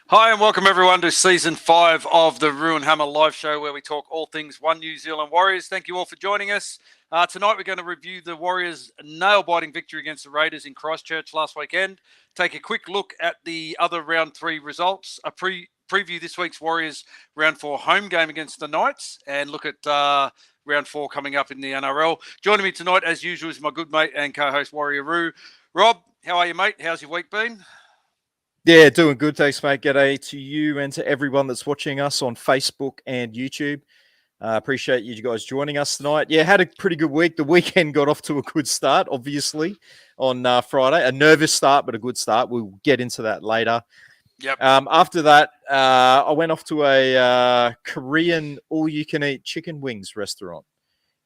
Hi and welcome everyone to Season 5 of the Ruin Hammer live show where we talk all things One New Zealand Warriors. Thank you all for joining us. Tonight we're going to review the Warriors' nail-biting victory against the Raiders in Christchurch last weekend, take a quick look at the other Round 3 results, preview this week's Warriors Round 4 home game against the Knights, and look at Round 4 coming up in the NRL. Joining me tonight, as usual, is my good mate and co-host Warrior Roo. Rob, how are you, mate? How's your week been? Yeah, doing good. Thanks, mate. G'day to you and to everyone that's watching us on Facebook and YouTube. Appreciate you guys joining us tonight. Yeah, had a pretty good week. The weekend got off to a good start, obviously, on Friday. A nervous start, but a good start. We'll get into that later. Yep. After that, I went off to a Korean all-you-can-eat chicken wings restaurant,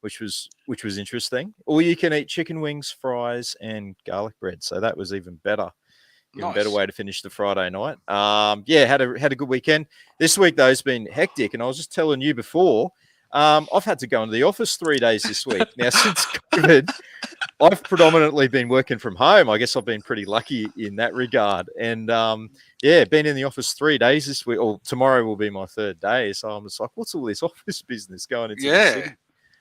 which was interesting. All-you-can-eat chicken wings, fries, and garlic bread. So that was even better. Even better way to finish the Friday night. Had a good weekend. This week, though, has been hectic. And I was just telling you before, I've had to go into the office 3 days this week. Now, since COVID, I've predominantly been working from home. I guess I've been pretty lucky in that regard. And, been in the office 3 days this week. Or tomorrow will be my third day. So I'm just like, what's all this office business going into the city?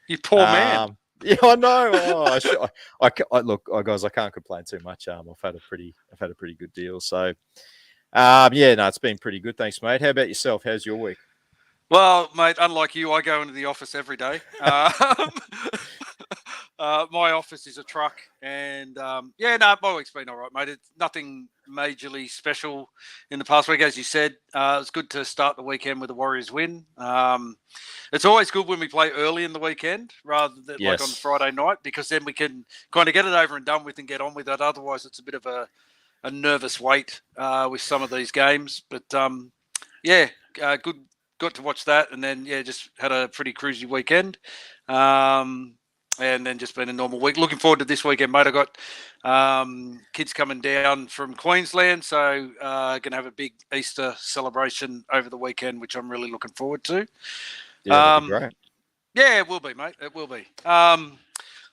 You poor man. Yeah, I know. Look, guys, I can't complain too much. I've had a pretty good deal. So, it's been pretty good. Thanks, mate. How about yourself? How's your week? Well, mate, unlike you, I go into the office every day. My office is a truck, and my week's been all right, mate. It's nothing majorly special in the past week, as you said. It's good to start the weekend with a Warriors win. It's always good when we play early in the weekend rather than like on Friday night, because then we can kind of get it over and done with and get on with it. Otherwise, it's a bit of a nervous wait with some of these games. But good. Got to watch that, and then just had a pretty cruisy weekend, and then just been a normal week. Looking forward to this weekend, mate. I got kids coming down from Queensland, so going to have a big Easter celebration over the weekend, which I'm really looking forward to. Yeah, that'd be great. Yeah, it will be, mate. It will be.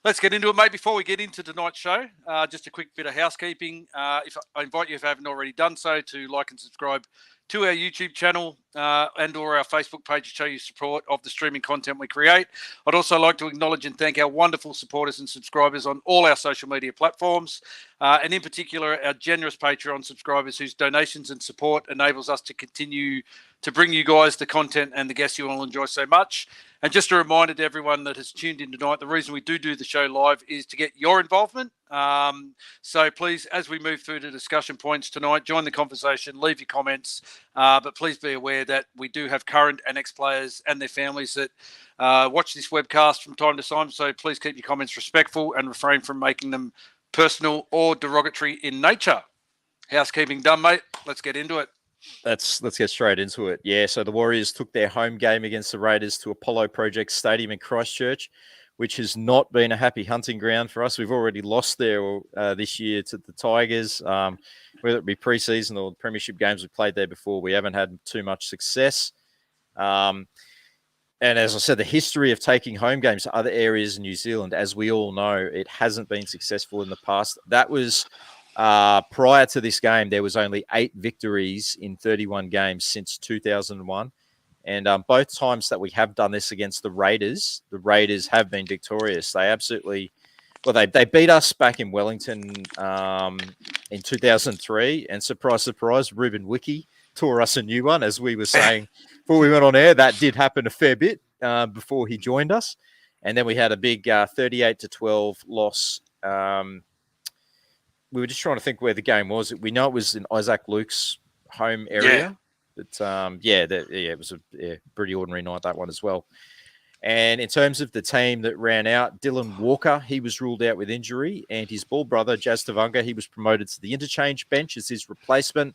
Let's get into it, mate. Before we get into tonight's show, just a quick bit of housekeeping. If I invite you, if I haven't already done so, to like and subscribe to our YouTube channel and or our Facebook page to show your support of the streaming content we create. I'd also like to acknowledge and thank our wonderful supporters and subscribers on all our social media platforms, and in particular our generous Patreon subscribers whose donations and support enables us to continue to bring you guys the content and the guests you all enjoy so much. And just a reminder to everyone that has tuned in tonight, the reason we do the show live is to get your involvement. So please, as we move through the discussion points tonight, join the conversation, leave your comments, but please be aware that we do have current and ex-players and their families that watch this webcast from time to time. So please keep your comments respectful and refrain from making them personal or derogatory in nature. Housekeeping done, mate. Let's get into it. Let's get straight into it. Yeah, so the Warriors took their home game against the Raiders to Apollo Project Stadium in Christchurch, which has not been a happy hunting ground for us. We've already lost there this year to the Tigers, whether it be preseason or the premiership games we played there before. We haven't had too much success. And as I said, the history of taking home games to other areas in New Zealand, as we all know, it hasn't been successful in the past. That was prior to this game. There was only 8 victories in 31 games since 2001. And both times that we have done this against the Raiders have been victorious. They absolutely, they beat us back in Wellington in 2003. And surprise, surprise, Ruben Wiki tore us a new one, as we were saying before we went on air. That did happen a fair bit before he joined us. And then we had a big 38-12 loss. We were just trying to think where the game was. We know it was in Isaac Luke's home area. But it was a pretty ordinary night, that one as well. And in terms of the team that ran out, Dylan Walker, he was ruled out with injury, and his ball brother, Jazz Tavanga, he was promoted to the interchange bench as his replacement.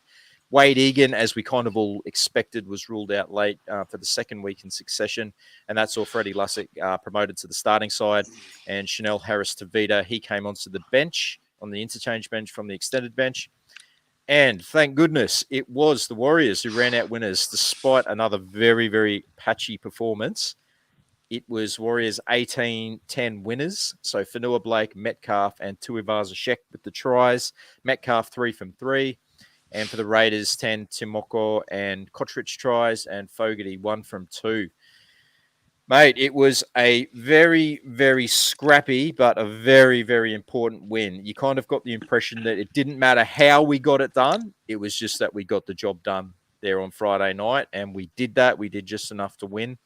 Wade Egan, as we kind of all expected, was ruled out late for the second week in succession, and that's all. Freddie Lussick promoted to the starting side, and Chanel Harris-Tavita, he came onto the bench, on the interchange bench from the extended bench. And thank goodness it was the Warriors who ran out winners despite another very, very patchy performance. It was Warriors 18-10 winners. So Fanua Blake, Metcalf, and Tuivasa Sheck with the tries. Metcalf 3 from 3. And for the Raiders, 10 Timoko and Kotrich tries, and Fogarty 1 from 2. Mate, it was a very, very scrappy, but a very, very important win. You kind of got the impression that it didn't matter how we got it done. It was just that we got the job done there on Friday night, and we did that. We did just enough to win.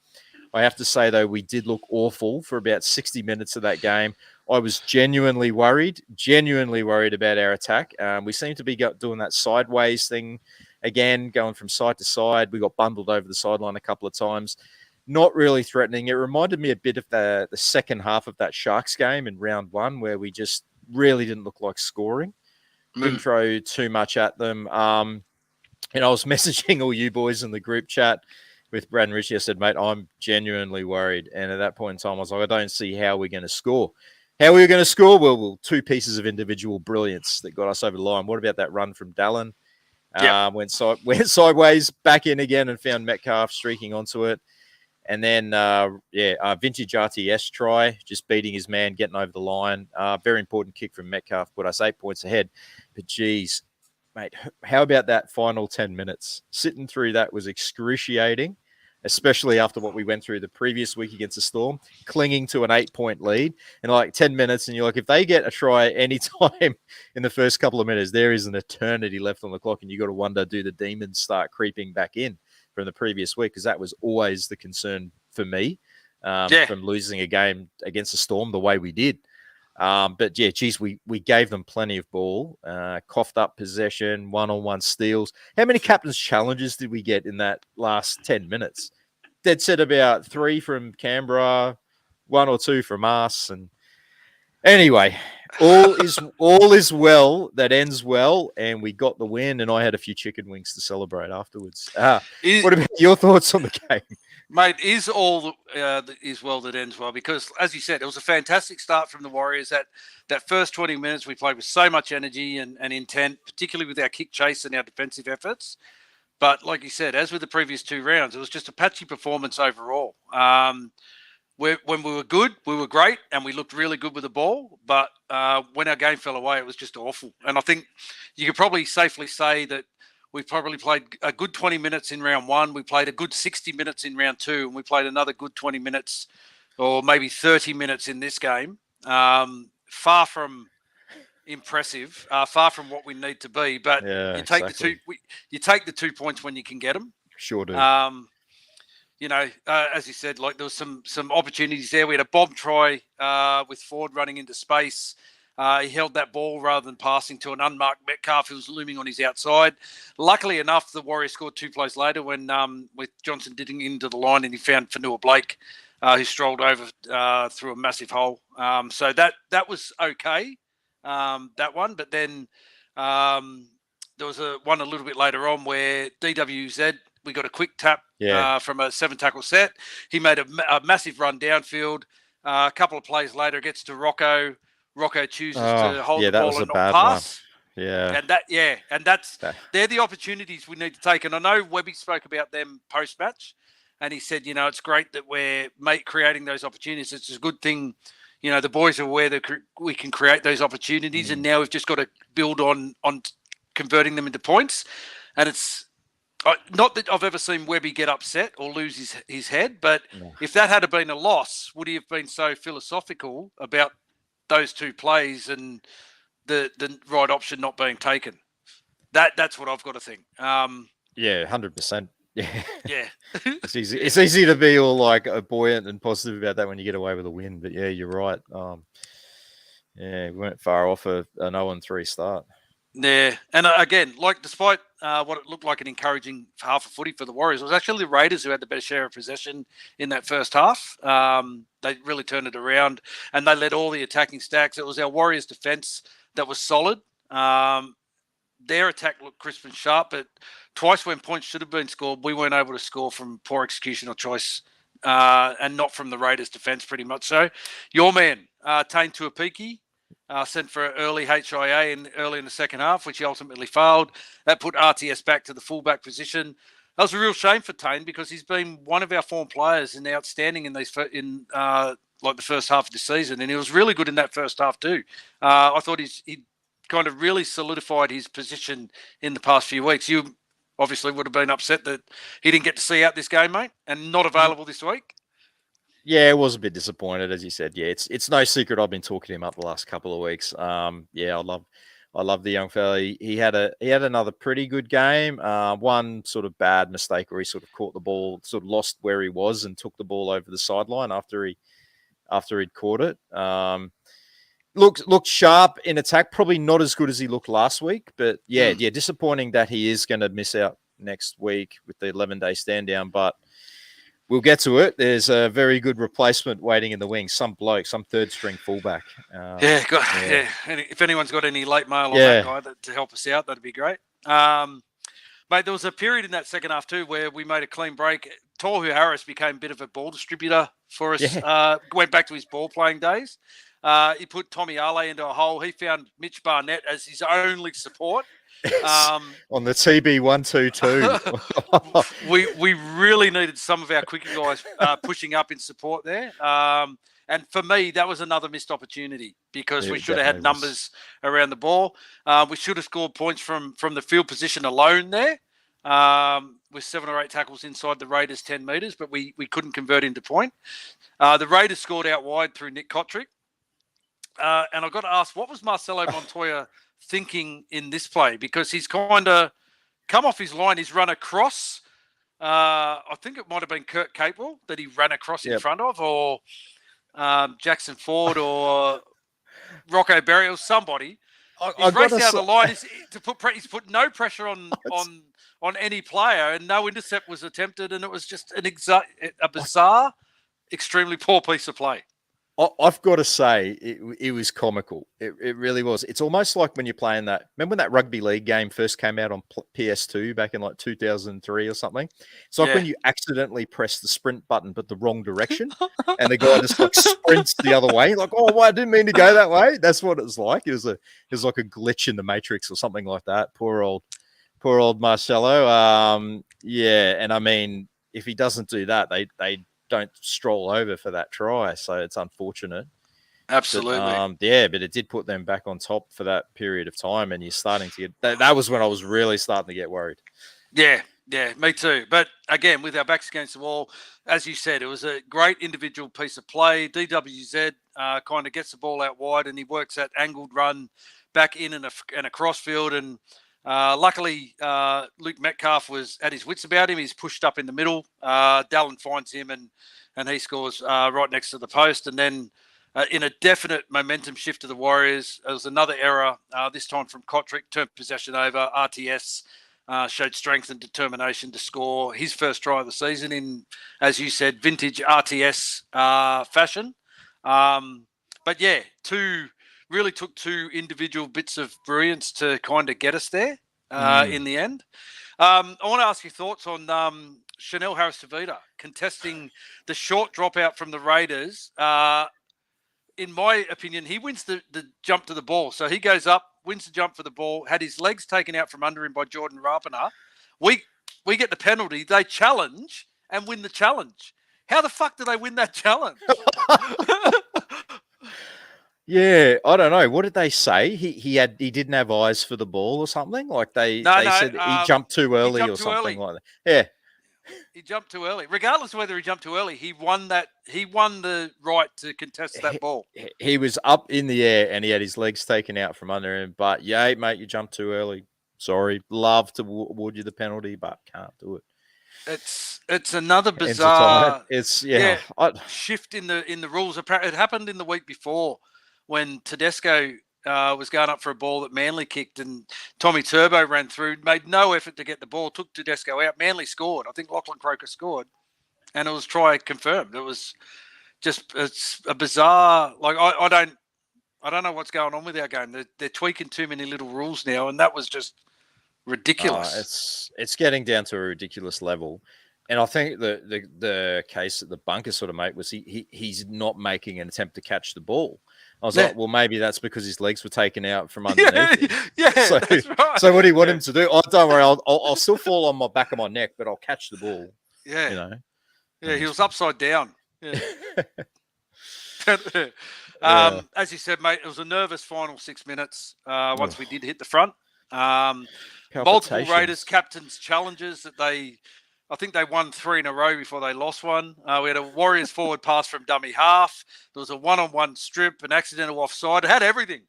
I have to say, though, we did look awful for about 60 minutes of that game. I was genuinely worried about our attack. We seemed to be doing that sideways thing again, going from side to side. We got bundled over the sideline a couple of times. Not really threatening. It reminded me a bit of the second half of that Sharks game in round 1, where we just really didn't look like scoring. Didn't throw too much at them. And I was messaging all you boys in the group chat with Brad and Richie. I said, mate, I'm genuinely worried. And at that point in time, I was like, I don't see how we're going to score. How are we going to score? Well, 2 pieces of individual brilliance that got us over the line. What about that run from Dallin? Went sideways, back in again, and found Metcalf streaking onto it. And then, vintage RTS try, just beating his man, getting over the line. Very important kick from Metcalf, put us 8 points ahead. But geez, mate, how about that final 10 minutes? Sitting through that was excruciating, especially after what we went through the previous week against the Storm, clinging to an 8-point lead. And like 10 minutes, and you're like, if they get a try any time in the first couple of minutes, there is an eternity left on the clock. And you got to wonder, do the demons start creeping back in from the previous week? Because that was always the concern for me from losing a game against the Storm the way we did. But yeah, geez, we gave them plenty of ball, coughed up possession, one-on-one steals. How many captain's challenges did we get in that last 10 minutes? They'd said about 3 from Canberra, 1 or 2 from us. And anyway, all is well that ends well, and we got the win, and I had a few chicken wings to celebrate afterwards. What about your thoughts on the game? Mate, is all is well that ends well, because, as you said, it was a fantastic start from the Warriors. That first 20 minutes we played with so much energy and intent, particularly with our kick chase and our defensive efforts. But like you said, as with the previous 2 rounds, it was just a patchy performance overall. When we were good, we were great, and we looked really good with the ball. But when our game fell away, it was just awful. And I think you could probably safely say that we probably played a good 20 minutes in round 1. We played a good 60 minutes in round 2, and we played another good 20 minutes or maybe 30 minutes in this game. Far from impressive, far from what we need to be. But you take you take the 2 points when you can get them. Sure do. As you said, like, there was some opportunities there. We had a bomb try with Ford running into space. He held that ball rather than passing to an unmarked Metcalf who was looming on his outside. Luckily enough, the Warriors scored 2 plays later when with Johnson digging into the line, and he found Fanua Blake, who strolled over through a massive hole. So that was okay, that one. But then there was one a little bit later on where DWZ, we got a quick tap from a 7-tackle set. He made a massive run downfield. A couple of plays later, it gets to Rocco. Rocco chooses to hold the ball and not pass. One. Yeah. And they're the opportunities we need to take. And I know Webby spoke about them post-match, and he said, it's great that we're creating those opportunities. It's a good thing. The boys are aware that we can create those opportunities, and now we've just got to build on converting them into points. And it's not that I've ever seen Webby get upset or lose his head, but if that had been a loss, would he have been so philosophical about those 2 plays and the right option not being taken? That's what I've got to think. 100%. Yeah. It's easy. Yeah. It's easy to be all like buoyant and positive about that when you get away with a win. But yeah, you're right. We weren't far off an 0-3 start. Yeah, and again, despite what it looked like an encouraging half of footy for the Warriors, it was actually the Raiders who had the better share of possession in that first half. They really turned it around, and they led all the attacking stacks. It was our Warriors' defence that was solid. Their attack looked crisp and sharp, but twice when points should have been scored, we weren't able to score from poor execution or choice, and not from the Raiders' defence, pretty much so. Your man, Tane Tuapiki, sent for early HIA early in the second half, which he ultimately failed. That put RTS back to the fullback position. That was a real shame for Tane, because he's been one of our form players and outstanding in the first half of the season, and he was really good in that first half too. I thought he kind of really solidified his position in the past few weeks. You obviously would have been upset that he didn't get to see out this game, mate, and not available this week. Yeah, it was a bit disappointed, as you said. Yeah, it's no secret I've been talking to him up the last couple of weeks. Yeah, I love the young fella. He had another pretty good game. One sort of bad mistake where he sort of caught the ball, sort of lost where he was and took the ball over the sideline after he'd caught it. Looked sharp in attack, probably not as good as he looked last week, but yeah, disappointing that he is going to miss out next week with the 11-day stand down, but we'll get to it. There's a very good replacement waiting in the wings. Some bloke, some third string fullback. Yeah. And if anyone's got any late mail on that guy to help us out, that'd be great. Mate, there was a period in that second half too where we made a clean break. Tohu Harris became a bit of a ball distributor for us. Went back to his ball playing days. He put Tommy Ale into a hole. He found Mitch Barnett as his only support. On the TB 122. we really needed some of our quicker guys pushing up in support there. And for me, that was another missed opportunity because we should have had numbers around the ball. We should have scored points from the field position alone there with 7 or 8 tackles inside the Raiders' 10 metres, but we couldn't convert into point. The Raiders scored out wide through Nick Kotrick. And I've got to ask, what was Marcelo Montoya thinking in this play? Because he's kind of come off his line. He's run across. I think it might have been Kurt Capewell that he ran across in front of, or Jackson Ford, or Rocco Berry, or somebody. He's raced out of the line. He's put no pressure on any player, and no intercept was attempted, and it was just a bizarre, extremely poor piece of play. I've got to say, it was comical. It really was. It's almost like when you're playing that. Remember when that rugby league game first came out on PS2 back in like 2003 or something? It's like when you accidentally press the sprint button but the wrong direction, and the guy just like sprints the other way. Like, oh, well, I didn't mean to go that way. That's what it was like. It was like a glitch in the Matrix or something like that. Poor old Marcelo. Yeah, and I mean, if he doesn't do that, they don't stroll over for that try, so it's unfortunate. Absolutely. But it did put them back on top for that period of time, and you're starting to get that was when I was really starting to get worried. Yeah, me too. But again, with our backs against the wall, as you said, it was a great individual piece of play. DWZ kind of gets the ball out wide, and he works that angled run back in and a crossfield, and luckily, Luke Metcalf was at his wits about him. He's pushed up in the middle. Dallin finds him and he scores right next to the post. And then in a definite momentum shift to the Warriors, there was another error, this time from Kotrick, turned possession over. RTS showed strength and determination to score his first try of the season in, as you said, vintage RTS fashion. But yeah, really took 2 individual bits of brilliance to kind of get us there in the end. I want to ask your thoughts on Chanel Harris-Tavita contesting the short dropout from the Raiders. In my opinion, he wins the jump to the ball. So he goes up, wins the jump for the ball, had his legs taken out from under him by Jordan Rapana. We get the penalty. They challenge and win the challenge. How the fuck do they win that challenge? Yeah, I don't know. What did they say? He didn't have eyes for the ball or something? Like they said he jumped too early or something like that. Yeah. He jumped too early. Regardless of whether he jumped too early, he won the right to contest that ball. He was up in the air and he had his legs taken out from under him. But yeah, mate, you jumped too early. Sorry. Love to award you the penalty, but can't do it. It's another bizarre shift in the rules. It happened in the week before when Tedesco was going up for a ball that Manly kicked, and Tommy Turbo ran through, made no effort to get the ball, took Tedesco out. Manly scored. I think Lachlan Croker scored, and it was try confirmed. It was it's a bizarre. Like I don't know what's going on with our game. They're tweaking too many little rules now, and that was just ridiculous. It's getting down to a ridiculous level. And I think the case that the bunker sort of made was he's not making an attempt to catch the ball. I was like, well, maybe that's because his legs were taken out from underneath him. So, that's right. So what do you want him to do? Oh, don't worry, I'll still fall on my back of my neck, but I'll catch the ball. Yeah, he was upside down. Yeah. As you said, mate, it was a nervous final 6 minutes once Ugh. we did hit the front. Multiple Raiders Palpitations. captains' challenges that I think they won 3 in a row before they lost one. We had a Warriors forward pass from dummy half. There was a one-on-one strip, an accidental offside. It had everything.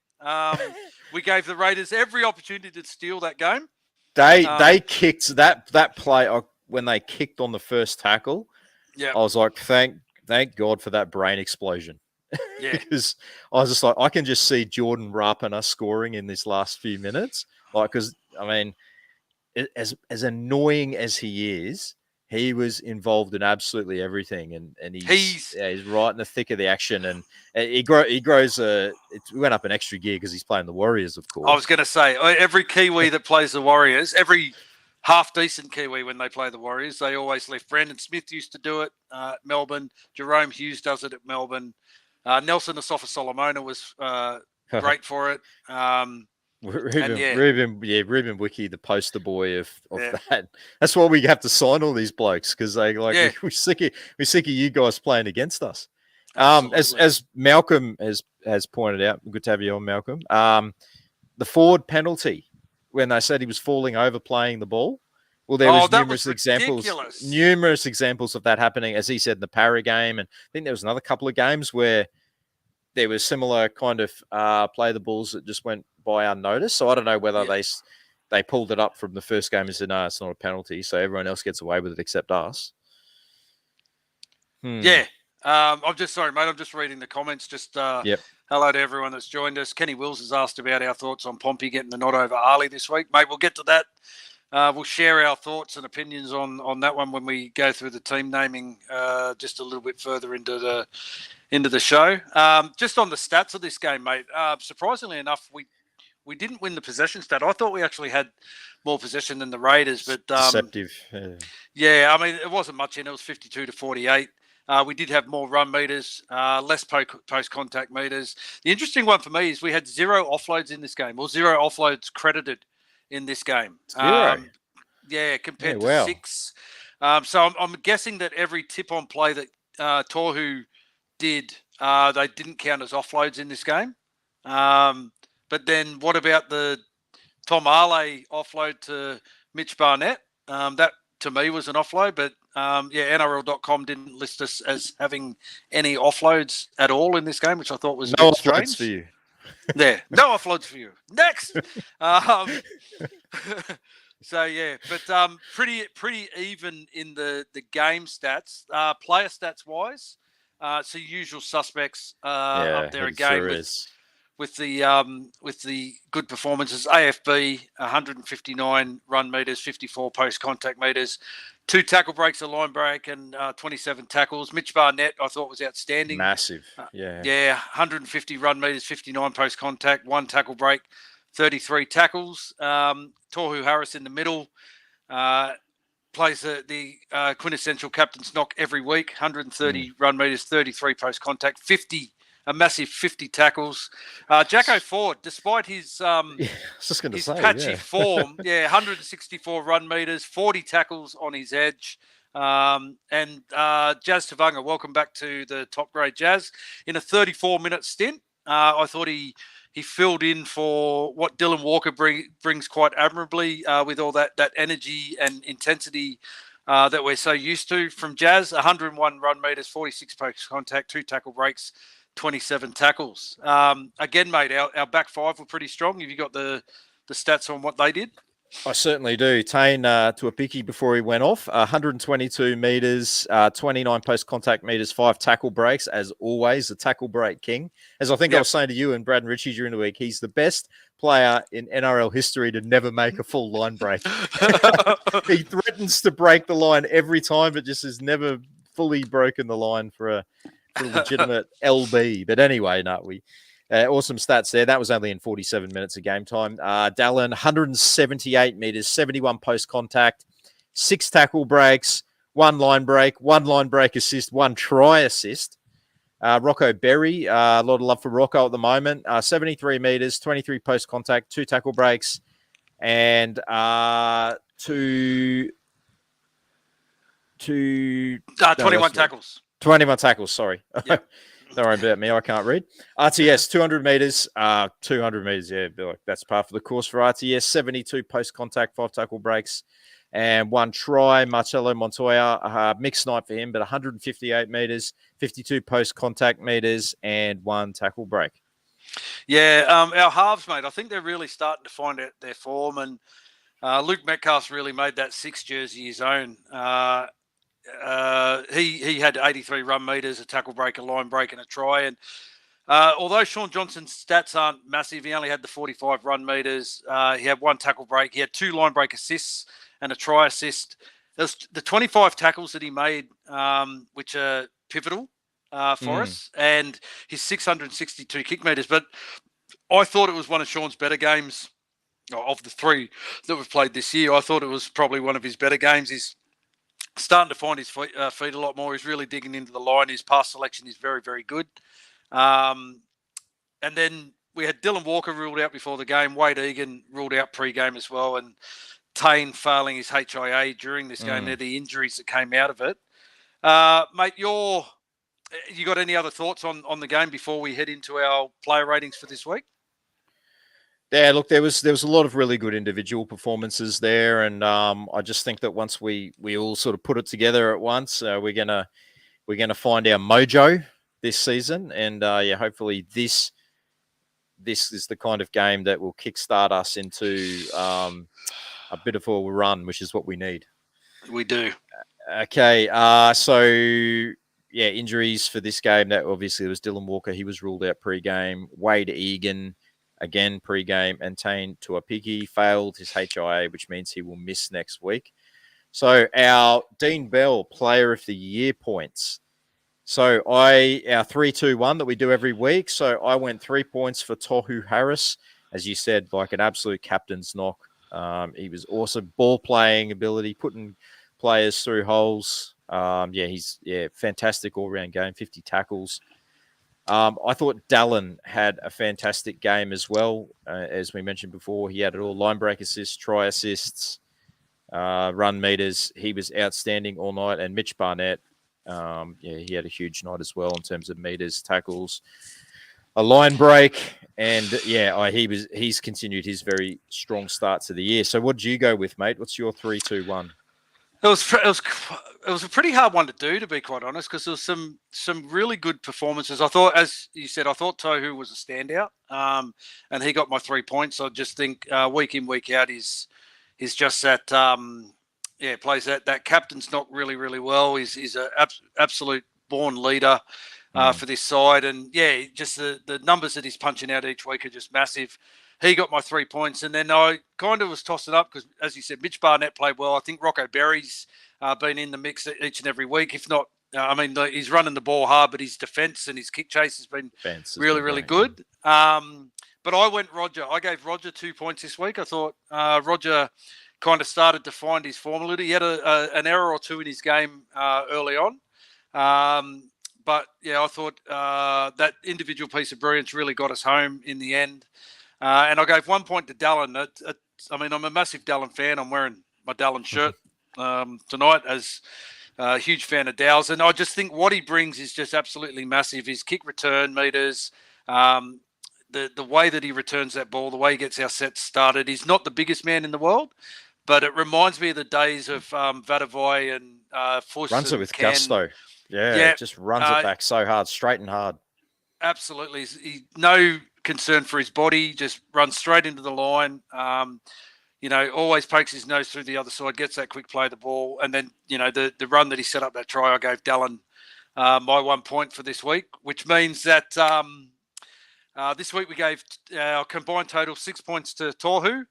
We gave the Raiders every opportunity to steal that game. They kicked that play when they kicked on the first tackle. Yeah, I was like, thank God for that brain explosion. yeah. Because I was just like, I can just see Jordan Rapana scoring in this last few minutes. Like, because I mean, as annoying as he is, he was involved in absolutely everything, and he's right in the thick of the action, and he grows. It went up an extra gear because he's playing the Warriors, of course. I was going to say, every Kiwi that plays the Warriors, every half-decent Kiwi when they play the Warriors, they always left. Brandon Smith used to do it at Melbourne. Jerome Hughes does it at Melbourne. Nelson Asafa-Solomona was great for it. Ruben Wiki, the poster boy of that. That's why we have to sign all these blokes, because we're sick of you guys playing against us. As Malcolm has pointed out, good to have you on, Malcolm. The forward penalty when they said he was falling over playing the ball. Well, there was numerous examples of that happening, as he said, in the Para game, and I think there was another couple of games where there was similar kind of play the balls that just went by unnoticed. So I don't know whether they pulled it up from the first game and said, no, it's not a penalty, so everyone else gets away with it except us. Yeah. I'm just sorry, mate. I'm just reading the comments. Just hello to everyone that's joined us. Kenny Wills has asked about our thoughts on Pompey getting the nod over Ali this week. Mate, we'll get to that. We'll share our thoughts and opinions on that one when we go through the team naming just a little bit further into the show. Just on the stats of this game, mate, surprisingly enough, we didn't win the possession stat. I thought we actually had more possession than the Raiders, but deceptive. Yeah, I mean, it wasn't much in. It was 52-48. We did have more run meters, less post-contact meters. The interesting one for me is we had 0 offloads in this game, or 0 offloads credited in this game. 0? Compared to 6. So I'm guessing that every tip-on play that Tohu did, they didn't count as offloads in this game. But then what about the Tom Ale offload to Mitch Barnett? That, to me, was an offload, but NRL.com didn't list us as having any offloads at all in this game, which I thought was no strange. Offloads for you. Yeah, no offloads for you. Next. But pretty even in the game stats, player stats wise. So usual suspects up there again sure with the good performances. AFB 159 run meters, 54 post contact meters, 2 tackle breaks, a line break, and 27 tackles. Mitch Barnett I thought was outstanding. Massive. 150 run meters, 59 post contact, 1 tackle break, 33 tackles. Tohu Harris in the middle plays the quintessential captain's knock every week. 130 run meters, 33 post contact, a massive 50 tackles. Jacko Ford, despite his patchy form, 164 run meters, 40 tackles on his edge. And Jazz Tavanga, welcome back to the top grade, Jazz. In a 34-minute stint, I thought he filled in for what Dylan Walker brings quite admirably with all that energy and intensity that we're so used to from Jazz. 101 run meters, 46 post contact, 2 tackle breaks, 27 tackles. Again, mate, our back 5 were pretty strong. Have you got the stats on what they did? I certainly do. Tane to a picky before he went off. 122 metres, 29 post-contact metres, 5 tackle breaks, as always, the tackle break king. As I think I was saying to you and Brad and Richie during the week, he's the best player in NRL history to never make a full line break. He threatens to break the line every time, but just has never fully broken the line for a legitimate LB. But anyway, awesome stats there. That was only in 47 minutes of game time. Dallin, 178 metres, 71 post-contact, 6 tackle breaks, 1 line break assist, 1 try assist. Rocco Berry, a lot of love for Rocco at the moment. 73 metres, 23 post-contact, 2 tackle breaks, and 21 tackles. 21 tackles, sorry. Yep. Don't worry about me. I can't read. RTS, 200 meters. 200 meters, yeah. That's par for the course for RTS. 72 post-contact, 5 tackle breaks, and 1 try. Marcelo Montoya, mixed night for him, but 158 meters, 52 post-contact meters, and 1 tackle break. Yeah, our halves, mate, I think they're really starting to find out their form, and Luke Metcalf's really made that 6 jersey his own. He had 83 run meters, a tackle break, a line break, and a try. And although Sean Johnson's stats aren't massive, he only had the 45 run meters. He had 1 tackle break. He had 2 line break assists and a try assist. There's the 25 tackles that he made, which are pivotal for us, and his 662 kick meters. But I thought it was one of Sean's better games of the 3 that we've played this year. I thought it was probably one of his better games. He's starting to find his feet a lot more. He's really digging into the line. His pass selection is very, very good. And then we had Dylan Walker ruled out before the game. Wade Egan ruled out pre-game as well. And Tane failing his HIA during this game. They're the injuries that came out of it. Mate, you got any other thoughts on the game before we head into our player ratings for this week? Yeah, look, there was a lot of really good individual performances there, and I just think that once we all sort of put it together at once, we're gonna find our mojo this season, and hopefully this is the kind of game that will kickstart us into a bit of a run, which is what we need. We do. Okay, so yeah, injuries for this game. That obviously was Dylan Walker. He was ruled out pre-game. Wade Egan. Again, pre-game, and Tane Tuapiki failed his HIA, which means he will miss next week. So our Dean Bell Player of the Year points. So our 3-2-1 that we do every week. So I went 3 points for Tohu Harris, as you said, like an absolute captain's knock. He was awesome, ball playing ability, putting players through holes. He's fantastic all round game, 50 tackles. I thought Dallin had a fantastic game as well. As we mentioned before, he had it all: line break assists, try assists, run meters. He was outstanding all night. And Mitch Barnett, he had a huge night as well in terms of meters, tackles, a line break, and he's continued his very strong start to the year. So what did you go with, mate? What's your 3-2-1? It was a pretty hard one to do, to be quite honest, because there was some really good performances. I thought, as you said, I thought Tohu was a standout, and he got my 3 points. I just think week in, week out, he's just that plays that captain's knock really, really well. He's an absolute born leader for this side, and just the numbers that he's punching out each week are just massive. He got my 3 points, and then I kind of was tossing up because, as you said, Mitch Barnett played well. I think Rocco Berry's been in the mix each and every week. If not, he's running the ball hard, but his defence and his kick chase has been really good. But I went Roger. I gave Roger 2 points this week. I thought Roger kind of started to find his formula. He had an error or two in his game early on. But, I thought that individual piece of brilliance really got us home in the end. And I gave 1 point to Dallin. I'm a massive Dallin fan. I'm wearing my Dallin shirt tonight as a huge fan of Dow's. And I just think what he brings is just absolutely massive. His kick return meters, the way that he returns that ball, the way he gets our sets started. He's not the biggest man in the world, but it reminds me of the days of Vadavai and Fuss. Runs it with gusto. Yeah, just runs it back so hard, straight and hard. Absolutely. No concern for his body, just runs straight into the line. Always pokes his nose through the other side, gets that quick play of the ball. And then, the run that he set up that try, I gave Dallin my 1 point for this week, which means that this week we gave our combined total 6 points to Tohu.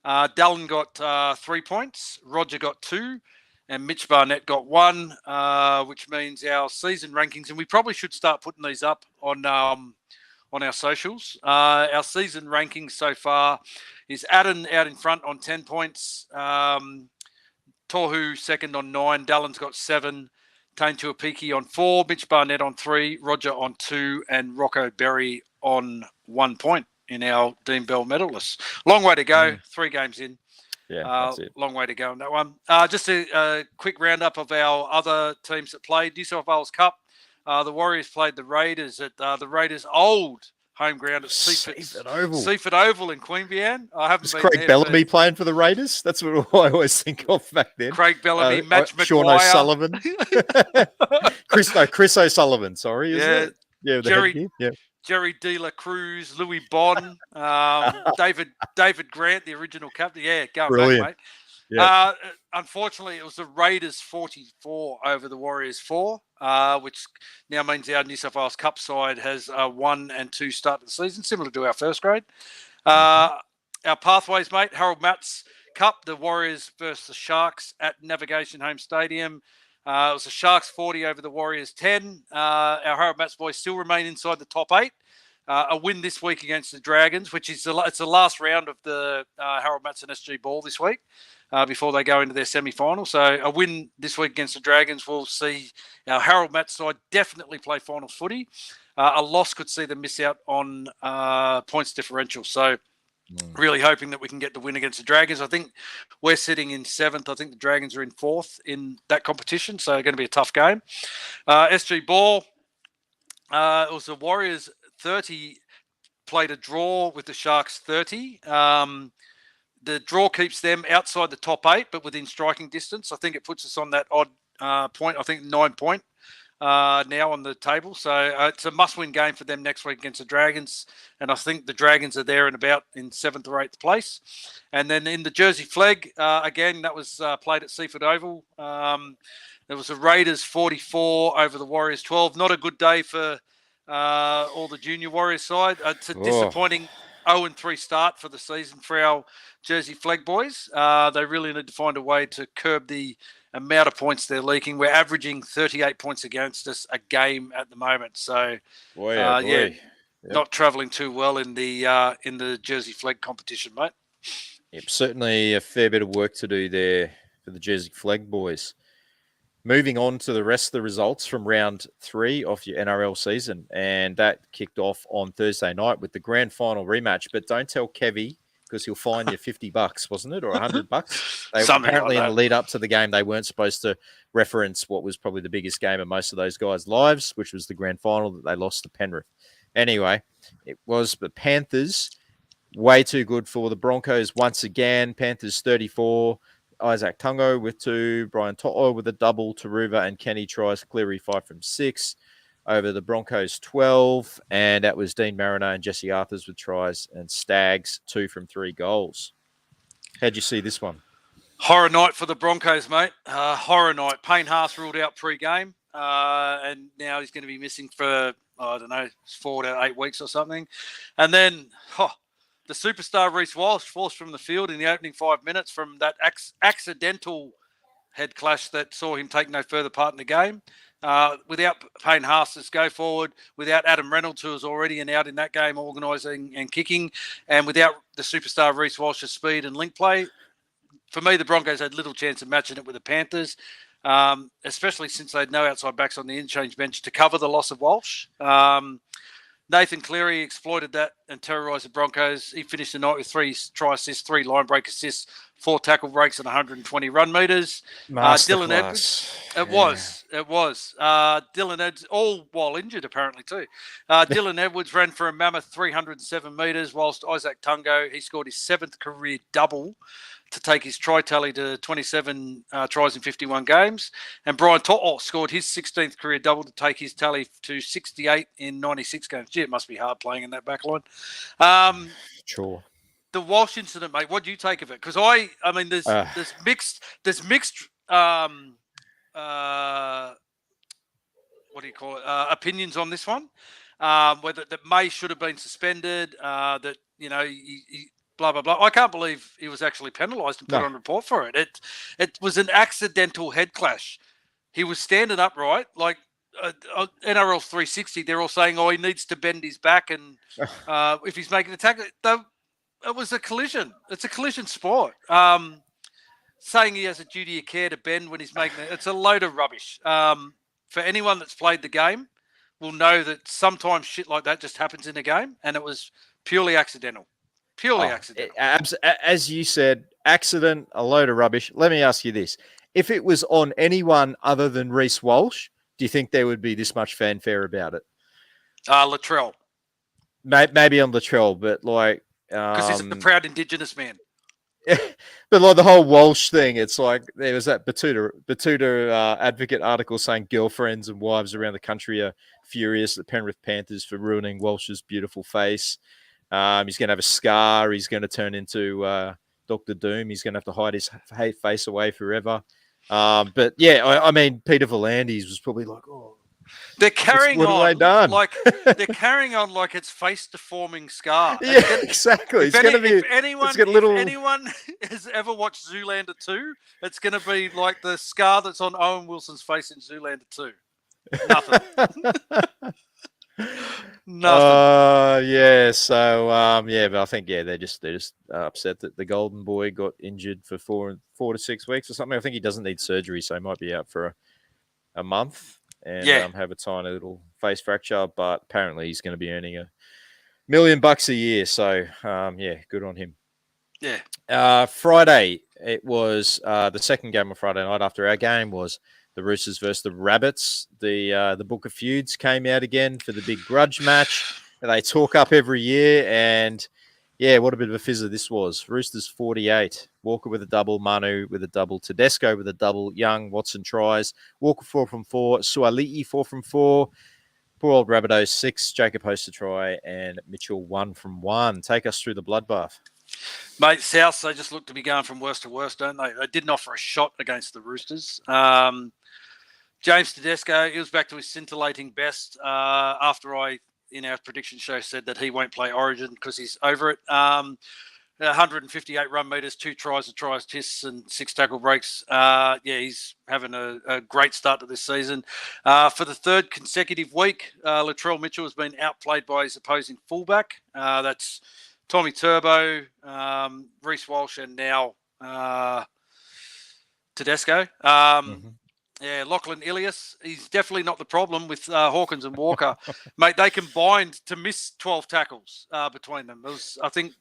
Dallin got 3 points. Roger got 2. And Mitch Barnett got 1, which means our season rankings, and we probably should start putting these up on our socials. Our season rankings so far is Adam out in front on 10 points, Tohu second on 9, Dallin's got 7, Tane Tuapiki on 4, Mitch Barnett on 3, Roger on 2, and Rocco Berry on 1 point in our Dean Bell medalists. Long way to go, 3 games in. Yeah, that's it. Long way to go on that one. Just a quick roundup of our other teams that played. New South Wales Cup. The Warriors played the Raiders at the Raiders' old home ground at Seaford Oval in Queanbeyan. I haven't Was been Craig there. Bellamy playing for the Raiders? That's what I always think of back then. Craig Bellamy, Match Sean McGuire. O'Sullivan. Chris O'Sullivan, sorry, isn't it? Yeah, Jerry De La Cruz, Louis Bon, David Grant, the original captain. Yeah, going Brilliant. back, mate. Yeah. Unfortunately, it was the Raiders 44 over the Warriors 4, which now means our New South Wales Cup side has 1 and 2 start of the season, similar to our first grade. Our pathways, mate, Harold Matts Cup, the Warriors versus the Sharks at Navigation Home Stadium. It was the Sharks 40 over the Warriors 10. Our Harold Matts boys still remain inside the top 8. A win this week against the Dragons, which is it's the last round of the Harold Matts and SG Ball this week before they go into their semi-final. So a win this week against the Dragons will see our Harold Matts side definitely play finals footy. A loss could see them miss out on points differential. So really hoping that we can get the win against the Dragons. I think we're sitting in 7th. I think the Dragons are in 4th in that competition. So going to be a tough game. SG Ball, it was the Warriors 30 played a draw with the Sharks 30. The draw keeps them outside the top 8, but within striking distance. I think it puts us on that odd point. I think 9 point now on the table. So it's a must-win game for them next week against the Dragons. And I think the Dragons are there and about in 7th or 8th place. And then in the Jersey Flag, again, that was played at Seaford Oval. There was a Raiders 44 over the Warriors 12. Not a good day for all the junior Warriors side. It's a disappointing 0-3 start for the season for our Jersey Flag boys. They really need to find a way to curb the amount of points they're leaking. We're averaging 38 points against us a game at the moment. So, not travelling too well in the Jersey Flag competition, mate. Yep, certainly a fair bit of work to do there for the Jersey Flag boys. Moving on to the rest of the results from round 3 of your NRL season. And that kicked off on Thursday night with the grand final rematch. But don't tell Kevy, because he'll fine you $50, wasn't it? Or $100. Apparently in the lead up to the game, they weren't supposed to reference what was probably the biggest game of most of those guys' lives, which was the grand final that they lost to Penrith. Anyway, it was the Panthers. Way too good for the Broncos once again. Panthers 34. Isaac Tungo with 2, Brian To'o with a double, Taruva and Kenny tries, Cleary 5 from 6 over the Broncos 12, and that was Dean Mariner and Jesse Arthurs with tries, and Stags 2 from 3 goals. How'd you see this one? Horror night for the Broncos, mate. Horror night. Payne Haas ruled out pre-game, and now he's going to be missing for, 4 to 8 weeks or something. And then, the superstar Reece Walsh forced from the field in the opening 5 minutes from that accidental head clash that saw him take no further part in the game. Without Payne Haas's go forward, without Adam Reynolds, who was already out in that game organising and kicking, and without the superstar Reece Walsh's speed and link play, for me, the Broncos had little chance of matching it with the Panthers, especially since they had no outside backs on the interchange bench to cover the loss of Walsh. Nathan Cleary exploited that and terrorised the Broncos. He finished the night with 3 try assists, 3 line break assists, 4 tackle breaks and 120 run meters. Dylan Edwards. It was. Dylan Edwards, all while injured apparently too. Dylan Edwards ran for a mammoth 307 meters, whilst Isaac Tungo, he scored his 7th career double to take his try tally to 27 tries in 51 games. And Brian To'o scored his 16th career double to take his tally to 68 in 96 games. Gee, it must be hard playing in that back line. Sure. The Walsh incident, mate, what do you take of it? Because there's mixed opinions on this one. Whether that May should have been suspended, he blah, blah, blah. I can't believe he was actually penalised and put on report for it. It was an accidental head clash. He was standing upright, like NRL 360. They're all saying, he needs to bend his back, and if he's making a tackle, it was a collision. It's a collision sport. Saying he has a duty of care to bend when he's making it, it's a load of rubbish. For anyone that's played the game will know that sometimes shit like that just happens in a game, and it was purely accidental. Accidental. As you said, accident, a load of rubbish. Let me ask you this. If it was on anyone other than Reece Walsh, do you think there would be this much fanfare about it? Latrell. Maybe on Latrell, but like... Because he's a proud Indigenous man. But like the whole Walsh thing, it's like there was that Batuta advocate article saying girlfriends and wives around the country are furious at Penrith Panthers for ruining Walsh's beautiful face. He's going to have a scar. He's going to turn into Dr. Doom. He's going to have to hide his face away forever. But yeah, I mean, Peter V'landys was probably like, oh. They're carrying what on have they done? like they're carrying on like it's face deforming scar. Yeah, exactly. If anyone has ever watched Zoolander 2, it's going to be like the scar that's on Owen Wilson's face in Zoolander 2. Nothing. Nothing. Yeah. So but I think they're just upset that the Golden Boy got injured for 4 to 6 weeks or something. I think he doesn't need surgery, so he might be out for a month. And have a tiny little face fracture, but apparently he's going to be earning $1 million a year. So, good on him. Yeah. Friday, it was the second game of Friday night after our game was the Roosters versus the Rabbits. The Book of Feuds came out again for the big grudge match. They talk up every year, and what a bit of a fizzer this was. Roosters 48, Walker with a double, Manu with a double, Tedesco with a double, Young, Watson tries, Walker 4 from 4, Suali'i 4 from 4, poor old Rabbitohs 6, Jacob Host a try, and Mitchell 1 from 1. Take us through the bloodbath. Mate, South, they just look to be going from worst to worst, don't they? They didn't offer a shot against the Roosters. James Tedesco, he was back to his scintillating best after I, in our prediction show, said that he won't play Origin because he's over it. 158 run meters, 2 tries, a try assists, and 6 tackle breaks. He's having a great start to this season. For the third consecutive week, Latrell Mitchell has been outplayed by his opposing fullback. That's Tommy Turbo, Reece Walsh, and now Tedesco. Yeah, Lachlan Ilias, he's definitely not the problem with Hawkins and Walker. Mate, they combined to miss 12 tackles between them. It was, I think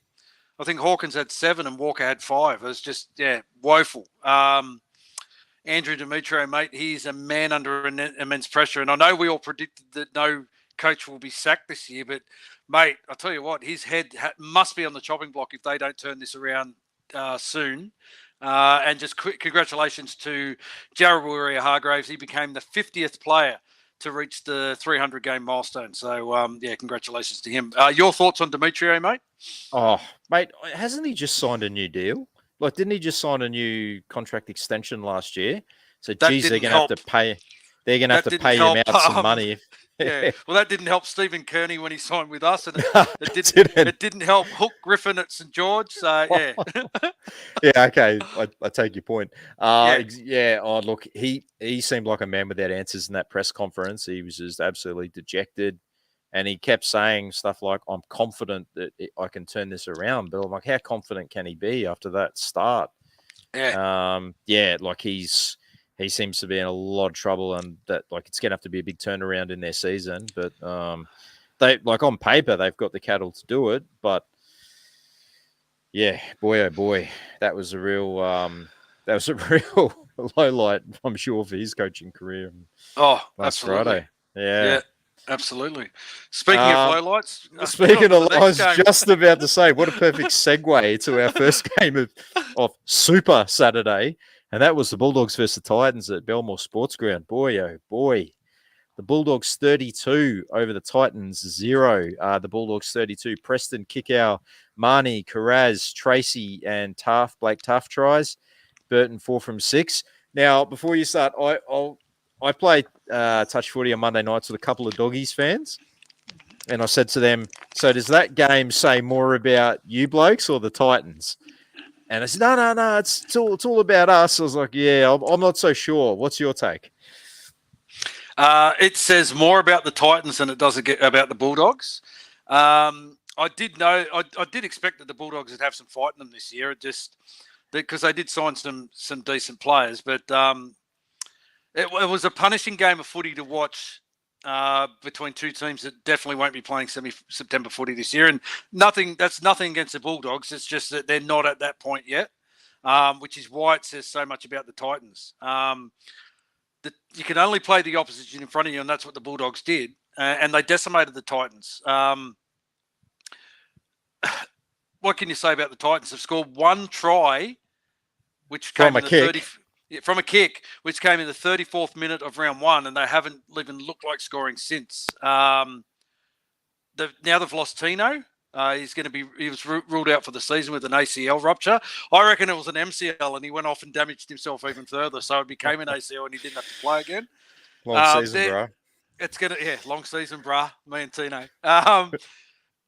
Hawkins had 7 and Walker had 5. It was just, woeful. Andrew Demetrio, mate, he's a man under immense pressure. And I know we all predicted that no coach will be sacked this year, but, mate, I'll tell you what, his head must be on the chopping block if they don't turn this around soon. And just quick congratulations to Jared Hargraves. He became the 50th player to reach the 300-game milestone. So, congratulations to him. Your thoughts on Demetrio, mate? Oh, mate, hasn't he just signed a new deal? Like, didn't he just sign a new contract extension last year? So, geez, they're going to have to pay. They're going to have to pay him out some money. Yeah, well, that didn't help Stephen Kearney when he signed with us, and it didn't help Hook Griffin at St George. So yeah, okay, I take your point. Oh, look, he seemed like a man without answers in that press conference. He was just absolutely dejected, and he kept saying stuff like, "I'm confident that I can turn this around." But I'm like, how confident can he be after that start? Like he seems to be in a lot of trouble, and that it's going to have to be a big turnaround in their season. But they on paper they've got the cattle to do it. But boy oh boy, that was a real low light, I'm sure, for his coaching career. Oh, last absolutely. Friday, yeah. Absolutely. Speaking of lowlights, I was just about to say, what a perfect segue to our first game of Super Saturday. And that was the Bulldogs versus the Titans at Belmore Sports Ground. Boy, oh boy. The Bulldogs 32 over the Titans 0. The Bulldogs 32. Preston, Kickow, Marnie, Carraz, Tracy, and Blake Tuff tries. Burton 4 from 6. Now, before you start, I played touch footy on Monday nights with a couple of Doggies fans. And I said to them, so does that game say more about you blokes or the Titans? And I said, no, it's all about us. I was like, I'm not so sure. What's your take? It says more about the Titans than it does about the Bulldogs. I did expect that the Bulldogs would have some fight in them this year. It just because they did sign some decent players, but it was a punishing game of footy to watch between two teams that definitely won't be playing semi-September footy this year. And that's nothing against the Bulldogs. It's just that they're not at that point yet, which is why it says so much about the Titans. you can only play the opposition in front of you, and that's what the Bulldogs did. And they decimated the Titans. What can you say about the Titans? They've scored one try, which came From a in the kick. from a kick, which came in the 34th minute of round one, and they haven't even looked like scoring since. Now they've lost Tino. He was ruled out for the season with an ACL rupture. I reckon it was an MCL, and he went off and damaged himself even further. So it became an ACL, and he didn't have to play again. Long season, bro. It's long season, bruh. Me and Tino.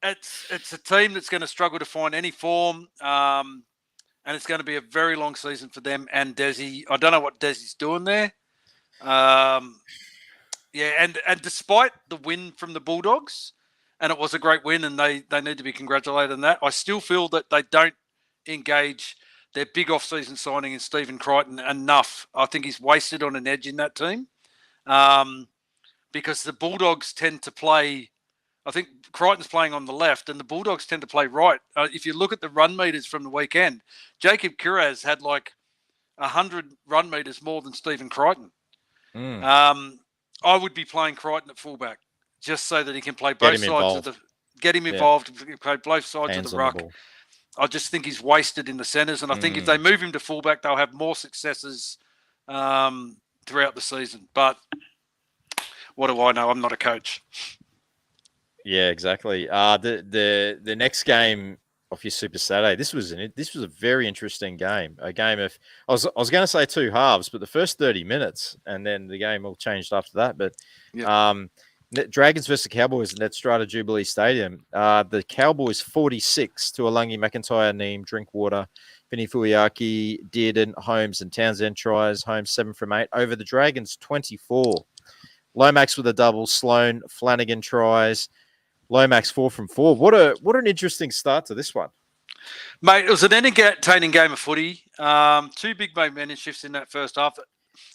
It's a team that's going to struggle to find any form, and it's going to be a very long season for them and Desi. I don't know what Desi's doing there. And despite the win from the Bulldogs, and it was a great win, and they need to be congratulated on that, I still feel that they don't engage their big off-season signing in Stephen Crichton enough. I think he's wasted on an edge in that team, because the Bulldogs tend to play. I think Crichton's playing on the left, and the Bulldogs tend to play right. If you look at the run meters from the weekend, Jacob Kiraz had like 100 run meters more than Stephen Crichton. I would be playing Crichton at fullback just so that he can play both sides of the. Get him involved, play both sides of the ruck. I just think he's wasted in the centres, and I think if they move him to fullback, they'll have more successes throughout the season. But what do I know? I'm not a coach. Yeah, exactly. The next game off your Super Saturday, this was a very interesting game. A game of I was going to say two halves, but the first 30 minutes, and then the game all changed after that. But Dragons versus Cowboys at Strata Jubilee Stadium. The Cowboys 46 to Alangi McIntyre, Neem, Drinkwater, Vinny Fuiaki, Dearden, Holmes, and Townsend tries. Holmes 7 from 8 over the Dragons 24. Lomax with a double. Sloan, Flanagan tries. Lomax 4 from 4. What an interesting start to this one, mate. It was an entertaining game of footy. Two big momentum shifts in that first half.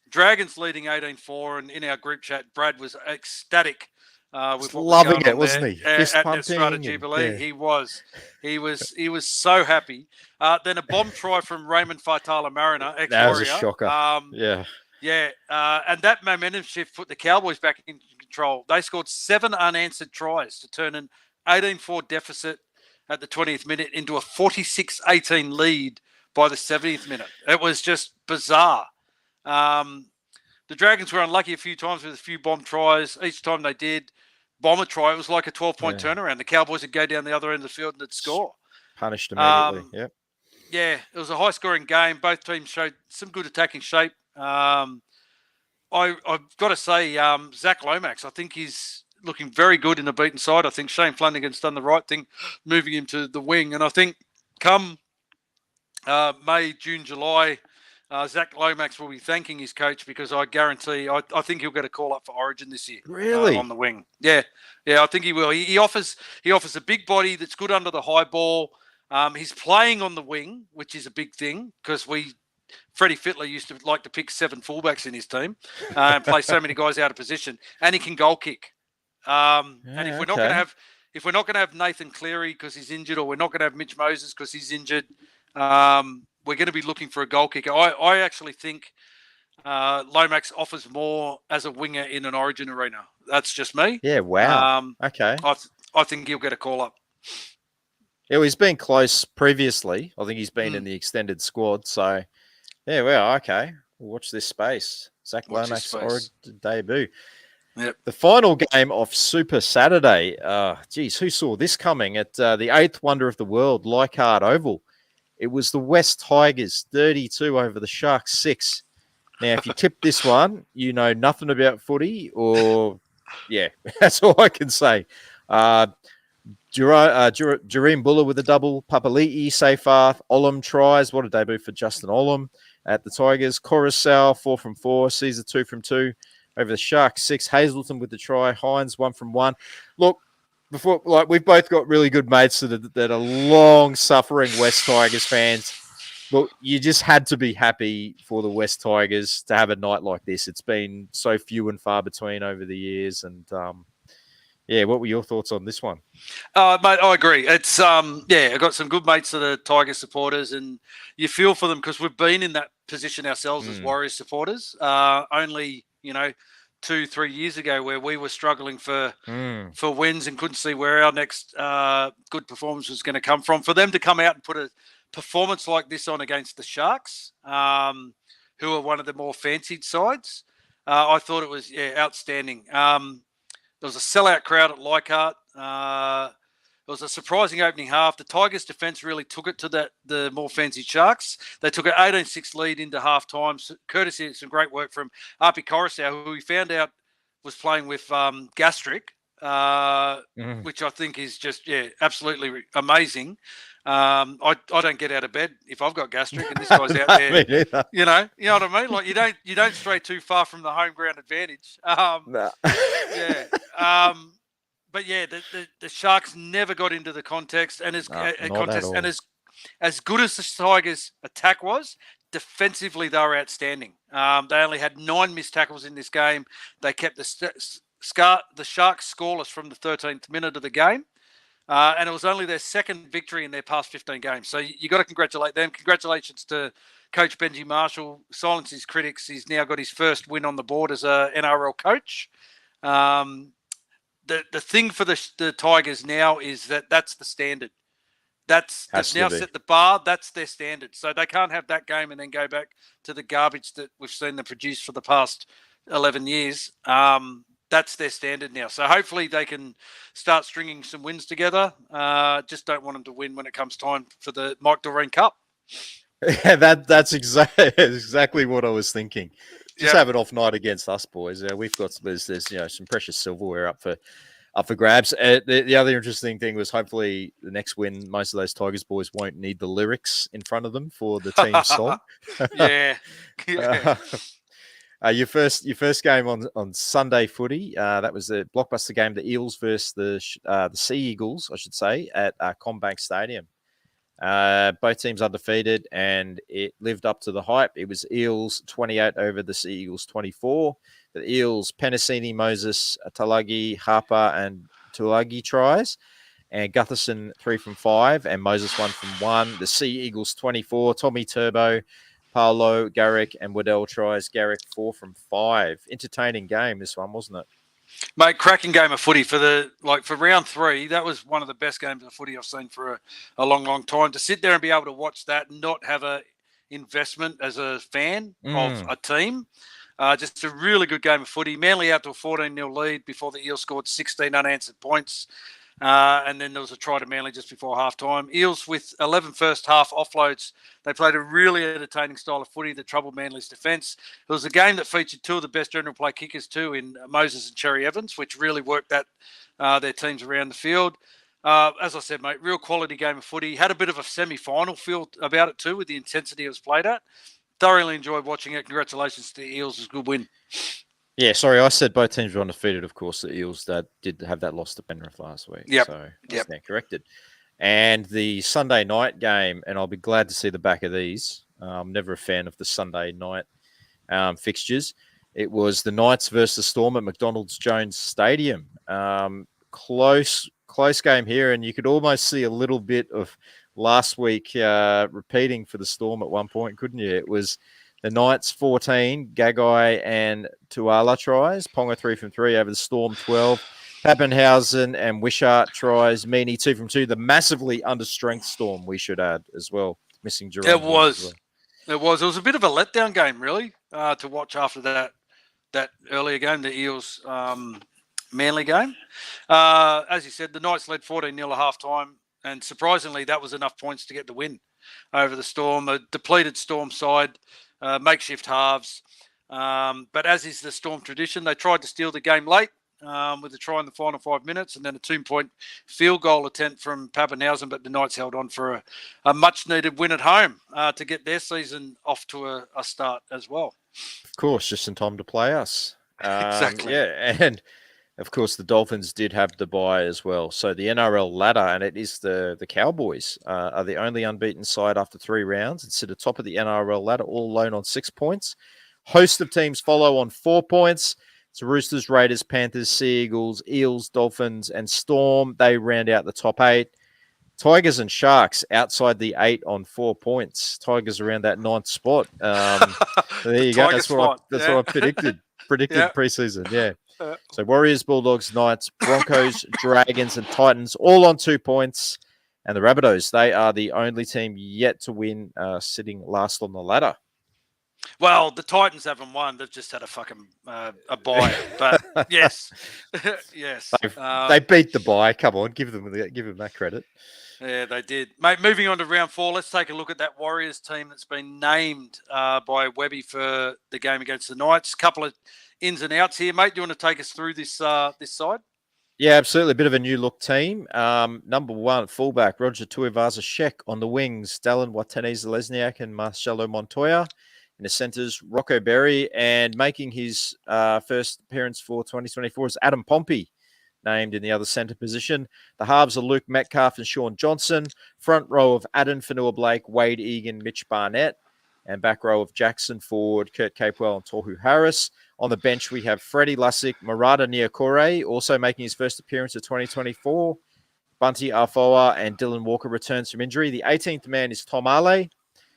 Dragons leading 18-4, and in our group chat, Brad was ecstatic with what loving was it, wasn't he? At Strata Jubilee, he was so happy. Then a bomb try from Raymond Faitala Mariner, ex-Warrior. That was a shocker. And that momentum shift put the Cowboys back in control. They scored 7 unanswered tries to turn an 18-4 deficit at the 20th minute into a 46-18 lead by the 70th minute. It was just bizarre. The Dragons were unlucky a few times with a few bomb tries. Each time they did bomb a try, it was like a 12-point turnaround. The Cowboys would go down the other end of the field and they'd score. Punished immediately, Yeah, it was a high-scoring game. Both teams showed some good attacking shape. I've got to say, Zach Lomax, I think he's looking very good in the beaten side. I think Shane Flanagan's done the right thing, moving him to the wing. And I think come May, June, July, Zach Lomax will be thanking his coach, because I guarantee, I think he'll get a call up for Origin this year. Really? On the wing. Yeah, I think he will. He offers a big body that's good under the high ball. He's playing on the wing, which is a big thing, because Freddie Fittler used to like to pick 7 fullbacks in his team and play so many guys out of position, and he can goal kick. And if we're not going to have Nathan Cleary because he's injured, or we're not going to have Mitch Moses because he's injured, we're going to be looking for a goal kicker. I actually think Lomax offers more as a winger in an Origin arena. That's just me. Yeah, wow. Okay. I think he'll get a call up. Yeah, well, he's been close previously. I think he's been in the extended squad. So, yeah, well, okay. We'll watch this space. Zach Lomax Origin debut. Yep. The final game of Super Saturday. Who saw this coming at the 8th wonder of the world, Leichhardt Oval? It was the West Tigers 32 over the Sharks 6. Now, if you tip this one, you know nothing about footy, or that's all I can say. Jareem Buller with a double, Papali'i, Seyfarth, Olam tries. What a debut for Justin Olam at the Tigers. Coruscant 4 from 4, Caesar 2 from 2 over the Sharks 6. Hazleton with the try, Hines 1 from 1. Look, we've both got really good mates that are long-suffering West Tigers fans. Look, you just had to be happy for the West Tigers to have a night like this. It's been so few and far between over the years, and what were your thoughts on this one? Mate, I agree. It's I've got some good mates that are Tiger supporters, and you feel for them because we've been in that position ourselves as Warriors supporters. Only 2-3 years ago, where we were struggling for Mm. wins and couldn't see where our next good performance was going to come from. For them to come out and put a performance like this on against the Sharks, who are one of the more fancied sides, I thought it was outstanding. There was a sellout crowd at Leichhardt. It was a surprising opening half. The Tigers' defence really took it to the more fancied Sharks. They took an 18-6 lead into half-time, courtesy of some great work from Api Coruscant, who we found out was playing with gastric, which I think is just, absolutely amazing. I don't get out of bed if I've got gastric, and this guy's out there. Me neither. You know what I mean? Like you don't stray too far from the home ground advantage. No. But yeah, the Sharks never got into the context, and as good as the Tigers' attack was, defensively they were outstanding. They only had 9 missed tackles in this game. They kept the Sharks scoreless from the 13th minute of the game. And it was only their second victory in their past 15 games. So you got to congratulate them. Congratulations to Coach Benji Marshall. Silence his critics. He's now got his first win on the board as a NRL coach. The thing for the Tigers now is that's the standard. They've now set the bar. That's their standard. So they can't have that game and then go back to the garbage that we've seen them produce for the past 11 years. That's their standard now. So hopefully they can start stringing some wins together. Just don't want them to win when it comes time for the Mike Doreen Cup. Yeah, that's exactly what I was thinking. Just have an off night against us, boys. We've got there's some precious silverware up for grabs. The other interesting thing was hopefully the next win, most of those Tigers boys won't need the lyrics in front of them for the team song. Yeah. Your first game on Sunday footy, that was the blockbuster game, the Eels versus the Sea Eagles, I should say, at CommBank Stadium. Both teams undefeated, and it lived up to the hype. It was Eels 28 over the Sea Eagles 24. The Eels, Penasini, Moses, Talagi, Harper, and Tulagi tries, and Gutherson 3 from 5, and Moses 1 from 1. The Sea Eagles 24, Tommy Turbo, Paolo, Garrick, and Waddell tries. Garrick 4 from 5. Entertaining game, this one, wasn't it? Mate, cracking game of footy for round 3. That was one of the best games of footy I've seen for a long, long time. To sit there and be able to watch that and not have a investment as a fan of a team. Just a really good game of footy. Manly out to a 14-0 lead before the Eels scored 16 unanswered points. And then there was a try to Manly just before half-time. Eels with 11 first-half offloads. They played a really entertaining style of footy that troubled Manly's defence. It was a game that featured 2 of the best general play kickers too, in Moses and Cherry Evans, which really worked their teams around the field. As I said, mate, real quality game of footy. Had a bit of a semi-final feel about it too, with the intensity it was played at. Thoroughly enjoyed watching it. Congratulations to the Eels. It was a good win. Yeah, sorry, I said both teams were undefeated. Of course, the Eels that did have that loss to Penrith last week. So that's now corrected. And the Sunday night game, and I'll be glad to see the back of these. I'm never a fan of the Sunday night fixtures. It was the Knights versus the Storm at McDonald's Jones Stadium. Close game here, and you could almost see a little bit of last week repeating for the Storm at one point, couldn't you? It was the Knights 14, Gagai and Tuala tries. Ponga 3 from 3 over the Storm 12. Pappenhausen and Wishart tries. Meany 2 from 2. The massively understrength Storm, we should add as well. Missing Jerome. It was. It was a bit of a letdown game, really, to watch after that earlier game, the Eels Manly game. As you said, the Knights led 14-0 at half-time, and surprisingly, that was enough points to get the win over the Storm. A depleted Storm side. Makeshift halves. But as is the Storm tradition, they tried to steal the game late with a try in the final 5 minutes and then a 2-point field goal attempt from Pappenhausen, but the Knights held on for a much-needed win at home to get their season off to a start as well. Of course, just in time to play us. Exactly. Yeah, and of course, the Dolphins did have the bye as well. So the NRL ladder, and it is the Cowboys, are the only unbeaten side after 3 rounds and sit atop of the NRL ladder, all alone on 6 points. Host of teams follow on 4 points. It's Roosters, Raiders, Panthers, Sea Eagles, Eels, Dolphins, and Storm. They round out the top 8. Tigers and Sharks outside the 8 on 4 points. Tigers around that 9th spot. There you go. That's what I predicted. predicted Yeah. preseason. Yeah. Uh, So Warriors, Bulldogs, Knights, Broncos, Dragons, and Titans all on 2 points. And the Rabbitohs, they are the only team yet to win, sitting last on the ladder. Well, the Titans haven't won. They've just had a fucking a bye. But yes, yes. They beat the bye. Come on, give them that credit. Yeah, they did. Mate, moving on to round 4, let's take a look at that Warriors team that's been named by Webby for the game against the Knights. Couple of ins and outs here, mate. Do you want to take us through this this side? Yeah, absolutely. A bit of a new look team. Number 1, fullback, Roger Tuivasa-Sheck. On the wings, Dallin Watene-Zelezniak and Marcelo Montoya. In the centres, Rocco Berry. And making his first appearance for 2024 is Adam Pompey, named in the other centre position. The halves are Luke Metcalf and Sean Johnson. Front row of Adam Fanua-Blake, Wade Egan, Mitch Barnett. And back row of Jackson Ford, Kurt Capewell, and Tohu Harris. On the bench, we have Freddie Lussick, Murata Niokore, also making his first appearance of 2024. Bunty Afoa and Dylan Walker returns from injury. The 18th man is Tom Ale.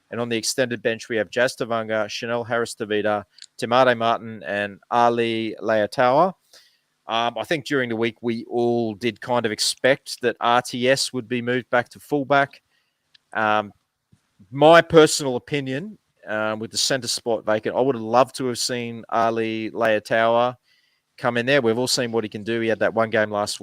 And on the extended bench, we have Jazz Tavanga, Chanel Harris-Tavita, Timade Martin, and Ali Leatawa. I think during the week, we all did kind of expect that RTS would be moved back to fullback. My personal opinion, with the centre spot vacant, I would have loved to have seen Ali Leatawa come in there. We've all seen what he can do. He had that one game last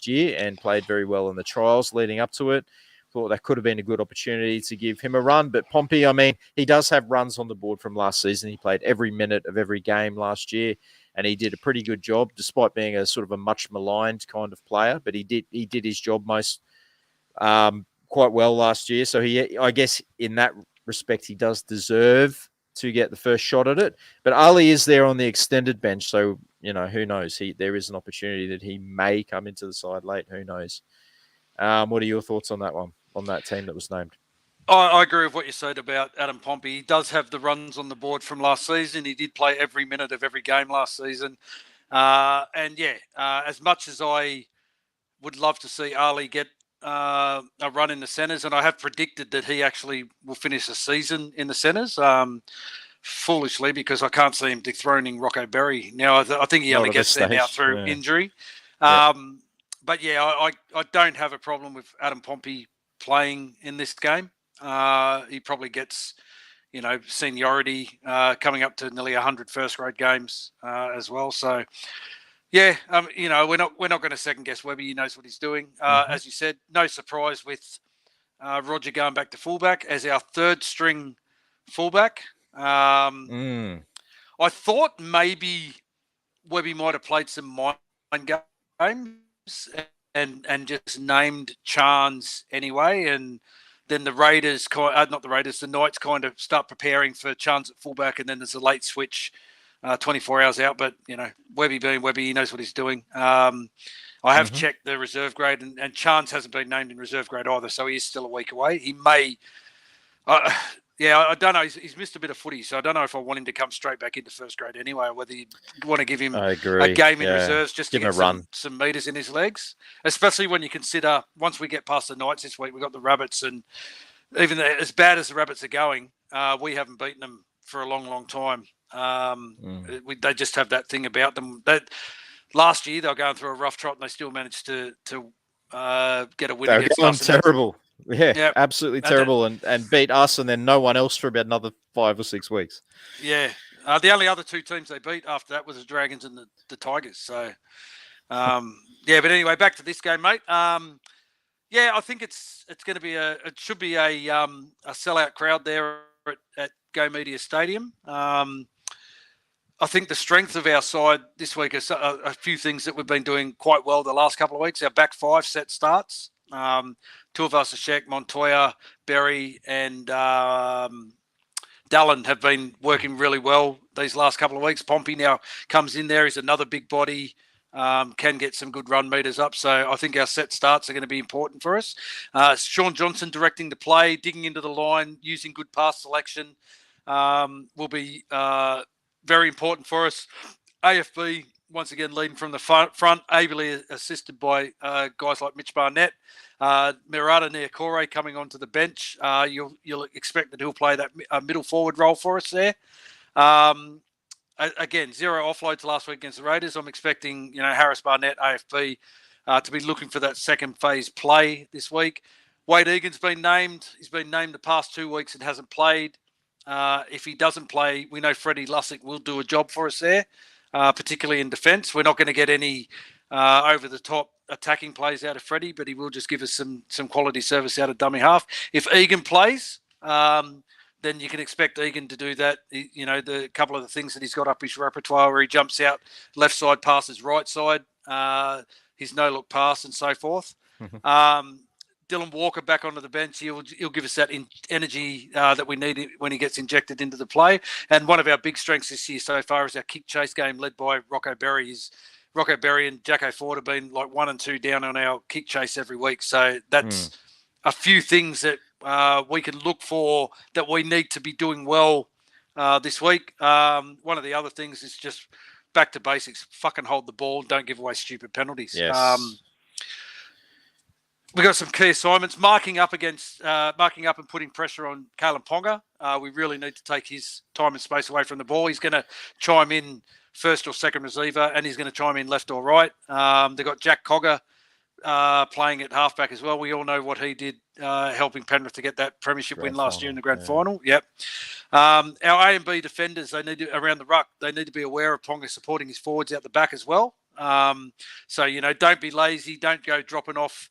year and played very well in the trials leading up to it. Thought that could have been a good opportunity to give him a run. But Pompey, I mean, he does have runs on the board from last season. He played every minute of every game last year, and he did a pretty good job, despite being a sort of a much maligned kind of player. But he did his job quite well last year. So I guess in that respect, he does deserve to get the first shot at it. But Ali is there on the extended bench, so who knows? There is an opportunity that he may come into the side late. Who knows? What are your thoughts on that one? On that team that was named? I agree with what you said about Adam Pompey. He does have the runs on the board from last season. He did play every minute of every game last season. As much as I would love to see Ali get a run in the centres, and I have predicted that he actually will finish the season in the centres, foolishly, because I can't see him dethroning Rocco Berry. Now, I think he only gets there now through injury. But yeah, I don't have a problem with Adam Pompey playing in this game. He probably gets, seniority coming up to nearly 100 first grade games as well. So, yeah, we're not going to second guess Webby. He knows what he's doing. As you said, no surprise with Roger going back to fullback as our third string fullback. I thought maybe Webby might have played some mind games and just named Chance anyway, and then the Knights kind of start preparing for Chance at fullback, and then there's a late switch 24 hours out. But Webby being Webby, he knows what he's doing. I have checked the reserve grade, and Chance hasn't been named in reserve grade either, so he is still a week away. He may I don't know. He's missed a bit of footy, so I don't know if I want him to come straight back into first grade anyway, or whether you want to give him a game in reserves just to get some metres in his legs, especially when you consider once we get past the Knights this week, we've got the Rabbits, and even as bad as the Rabbits are going, we haven't beaten them for a long, long time. They just have that thing about them. That last year they were going through a rough trot and they still managed to get a win against us. Terrible. Yeah, absolutely terrible, and beat us and then no one else for about another 5 or 6 weeks. Yeah, the only other two teams they beat after that was the Dragons and the Tigers. So, but anyway, back to this game, mate. I think it's going to be it should be a sellout crowd there at Go Media Stadium. I think the strength of our side this week is a few things that we've been doing quite well the last couple of weeks. Our back 5 set starts. Tuivasa-Sheck, Montoya, Berry, and Dallin have been working really well these last couple of weeks. Pompey now comes in there. He's another big body, can get some good run meters up. So I think our set starts are going to be important for us. Sean Johnson directing the play, digging into the line, using good pass selection will be very important for us. AFB, once again, leading from the front, ably assisted by guys like Mitch Barnett. Murata Niokore coming onto the bench. You'll expect that he'll play that middle forward role for us there. again, 0 offloads last week against the Raiders. I'm expecting, Harris Barnett, AFB, to be looking for that second phase play this week. Wade Egan's been named. He's been named the past 2 weeks and hasn't played. If he doesn't play, we know Freddie Lussick will do a job for us there, particularly in defence. We're not going to get any over-the-top attacking plays out of Freddie, but he will just give us some quality service out of dummy half. If Egan plays, then you can expect Egan to do that. The couple of the things that he's got up his repertoire where he jumps out, left side passes right side, his no-look pass and so forth. Dylan Walker back onto the bench. He'll give us that energy that we need when he gets injected into the play. And one of our big strengths this year so far is our kick chase game led by Rocco Berry. Rocco Berry and Jacko Ford have been like 1 and 2 down on our kick chase every week. So that's a few things that we can look for that we need to be doing well this week. One of the other things is just back to basics. Fucking hold the ball. Don't give away stupid penalties. Yes. We've got some key assignments. Marking up and putting pressure on Kalen Ponga. We really need to take his time and space away from the ball. He's going to chime in first or second receiver, and he's going to chime in left or right. They've got Jack Cogger playing at halfback as well. We all know what he did helping Penrith to get that premiership win last year in the grand final. Yep. Our A and B defenders, they need to, around the ruck, they need to be aware of Ponga supporting his forwards out the back as well. So, don't be lazy. Don't go dropping off,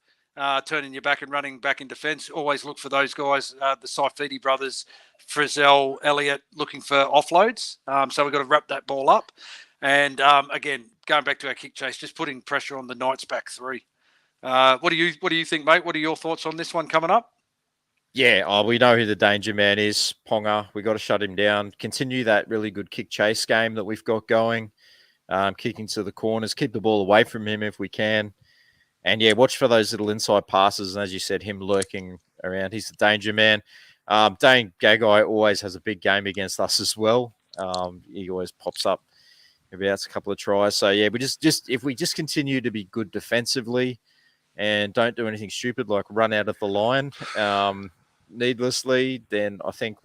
turning your back and running back in defence. Always look for those guys, the Saifidi brothers, Frizzell, Elliott, looking for offloads. So we've got to wrap that ball up. And, again, going back to our kick chase, just putting pressure on the Knights back three. What do you think, mate? What are your thoughts on this one coming up? Yeah, we know who the danger man is, Ponga. We got to shut him down. Continue that really good kick chase game that we've got going. Kicking to the corners, keep the ball away from him if we can. And yeah, watch for those little inside passes. And as you said, him lurking around. He's the danger man. Dane Gagai always has a big game against us as well. He always pops up every outs a couple of tries. So yeah, we just if we just continue to be good defensively and don't do anything stupid like run out of the line needlessly, then I think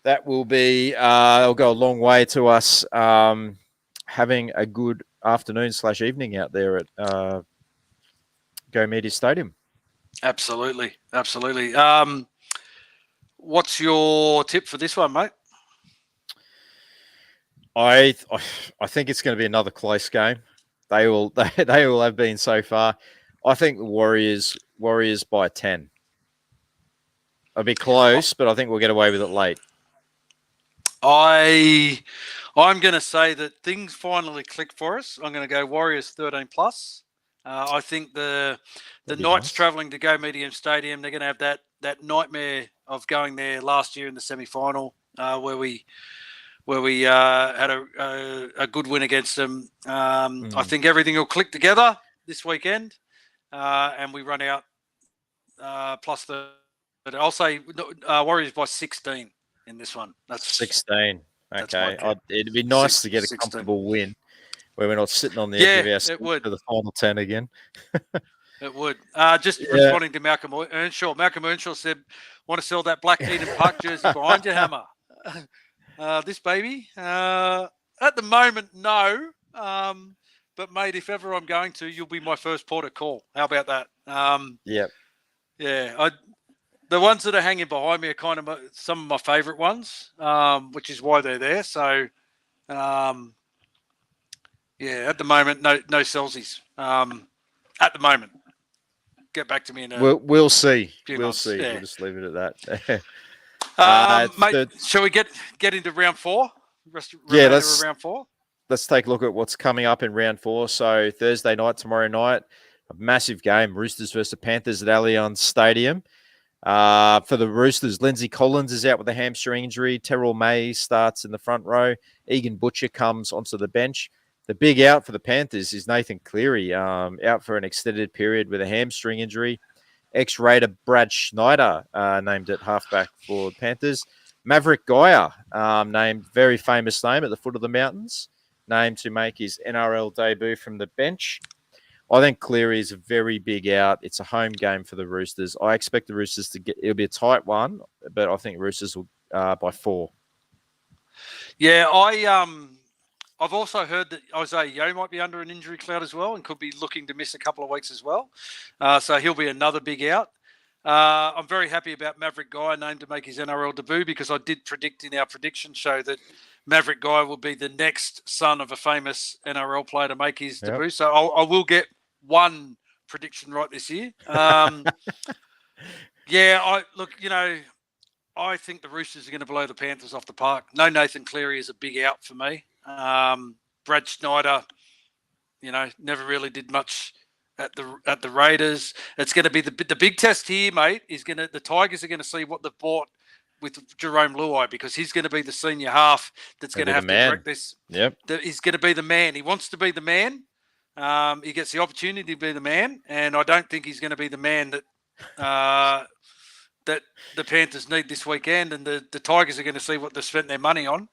that will be it'll go a long way to us having a good afternoon/evening out there at Go Media Stadium. Absolutely. What's your tip for this one, mate? I think it's going to be another close game. They all have been so far. I think the Warriors by 10. It'll be close, but I think we'll get away with it late. I'm going to say that things finally click for us. I'm going to go Warriors 13 plus. I think the Knights travelling to Go Media Stadium, they're going to have that nightmare of going there last year in the semi-final where we had a good win against them. I think everything will click together this weekend, and we run out plus the. But I'll say Warriors by 16 in this one. That's 16. Okay, it'd be nice to get a comfortable win where we're not sitting on the edge of our seat for the final 10 again. It would. Responding to Malcolm Earnshaw. Malcolm Earnshaw said, "Want to sell that black Eden Park jersey behind you, Hammer?" This baby. At the moment, no. But mate, if ever I'm going to, you'll be my first port of call. How about that? Yep. Yeah. The ones that are hanging behind me are kind of some of my favourite ones, which is why they're there. So, at the moment, no Celsius. At the moment, get back to me in a we'll see. We'll see. Yeah. We'll just leave it at that. Mate, shall we get into round 4? Let's round 4. Let's take a look at what's coming up in round 4. So Thursday night, tomorrow night, a massive game: Roosters versus the Panthers at Allianz Stadium. For the Roosters, Lindsay Collins is out with a hamstring injury. Terrell May starts in the front row. Egan Butcher comes onto the bench. The big out for the Panthers is Nathan Cleary, out for an extended period with a hamstring injury. Ex-Raider Brad Schneider named at halfback for the Panthers. Maverick Geyer, named very famous name at the foot of the mountains, named to make his NRL debut from the bench. I think Cleary is a very big out. It's a home game for the Roosters. I expect the Roosters it'll be a tight one, but I think Roosters will by 4. Yeah, I've also heard that Isaiah Yeo might be under an injury cloud as well and could be looking to miss a couple of weeks as well. So he'll be another big out. I'm very happy about Maverick Guy named to make his NRL debut because I did predict in our prediction show that Maverick Guy will be the next son of a famous NRL player to make his debut. So I will get one prediction right this year. I think the Roosters are going to blow the Panthers off the park. No Nathan Cleary is a big out for me. Brad Schneider, never really did much at the Raiders. It's going to be the big test here, mate. The Tigers are going to see what they've bought with Jerome Luai because he's going to be the senior half that's going to have to direct this. Yep. He's going to be the man. He wants to be the man. He gets the opportunity to be the man, and I don't think he's going to be the man that that the Panthers need this weekend, and the Tigers are going to see what they've spent their money on.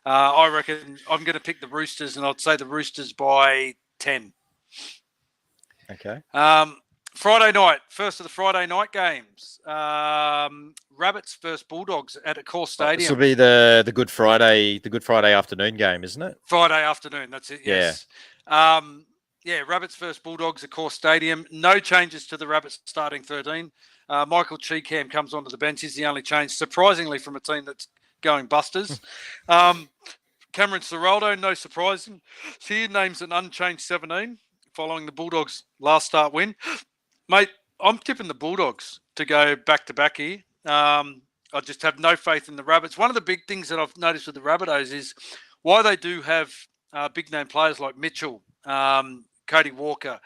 I reckon I'm going to pick the Roosters, and I'd say the Roosters by 10. Okay. Friday night, first of the Friday night games. Rabbits versus Bulldogs at a core stadium. This will be the Good Friday afternoon game, isn't it? Friday afternoon, that's it. Yes. Yeah. Rabbits versus Bulldogs at core stadium. No changes to the Rabbits starting 13. Michael Cheekham comes onto the bench. He's the only change, surprisingly, from a team that's going busters. Cameron Ciraldo, no surprising. He names an unchanged 17 following the Bulldogs' last start win. Mate, I'm tipping the Bulldogs to go back-to-back here. I just have no faith in the Rabbits. One of the big things that I've noticed with the Rabbitohs is why they do have big-name players like Mitchell, Cody Walker,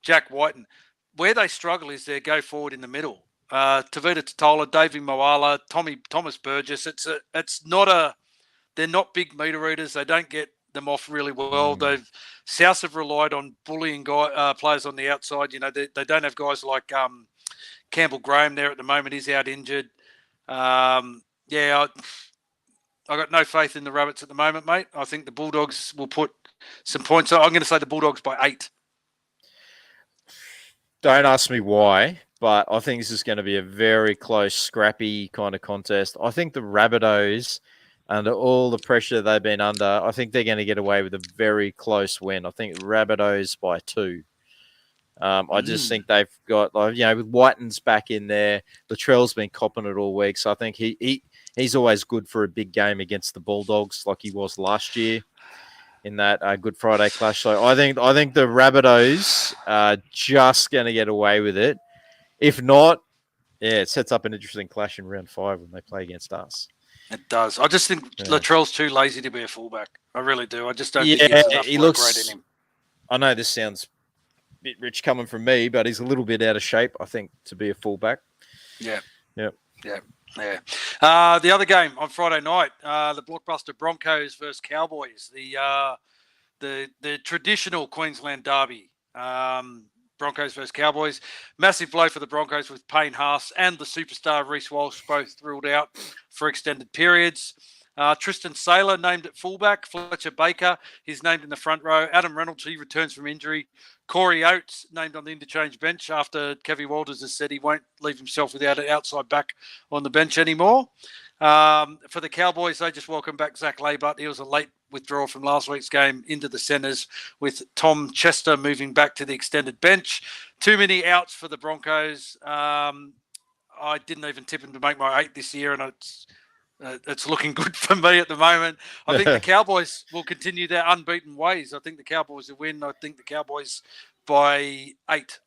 Jack Whiten. Where they struggle is their go-forward in the middle. Tavita Totola, Davey Moala, Thomas Burgess. They're not big meter readers. They don't get them off really well. South have relied on bullying players on the outside. They don't have guys like Campbell Graham there at the moment. He's out injured. I got no faith in the Rabbits at the moment, mate. I think the Bulldogs will put some points. I'm going to say the Bulldogs by 8. Don't ask me why, but I think this is going to be a very close, scrappy kind of contest. I think the Rabbitohs, under all the pressure they've been under, I think they're going to get away with a very close win. I think Rabbitohs by 2. I just think they've got, with Whiten's back in there. Latrell's been copping it all week, so I think he's always good for a big game against the Bulldogs, like he was last year in that Good Friday clash. So I think the Rabbitohs are just going to get away with it. If not, it sets up an interesting clash in round 5 when they play against us. It does. I just think Latrell's too lazy to be a fullback. I really do. I just don't think he work rate in him. I know this sounds a bit rich coming from me, but he's a little bit out of shape, I think, to be a fullback. Yeah. Yep. Yeah. The other game on Friday night, the blockbuster Broncos versus Cowboys, the traditional Queensland derby. Broncos versus Cowboys. Massive blow for the Broncos with Payne Haas and the superstar Reece Walsh both ruled out for extended periods. Tristan Saylor named at fullback. Fletcher Baker, he's named in the front row. Adam Reynolds, he returns from injury. Corey Oates named on the interchange bench after Kevy Walters has said he won't leave himself without an outside back on the bench anymore. For the Cowboys, they just welcome back Zach Laybutt. He was a late withdrawal from last week's game into the centres, with Tom Chester moving back to the extended bench. Too many outs for the Broncos. I didn't even tip him to make my 8 this year, and it's looking good for me at the moment. I think the Cowboys will continue their unbeaten ways. I think the Cowboys will win. I think the Cowboys by 8.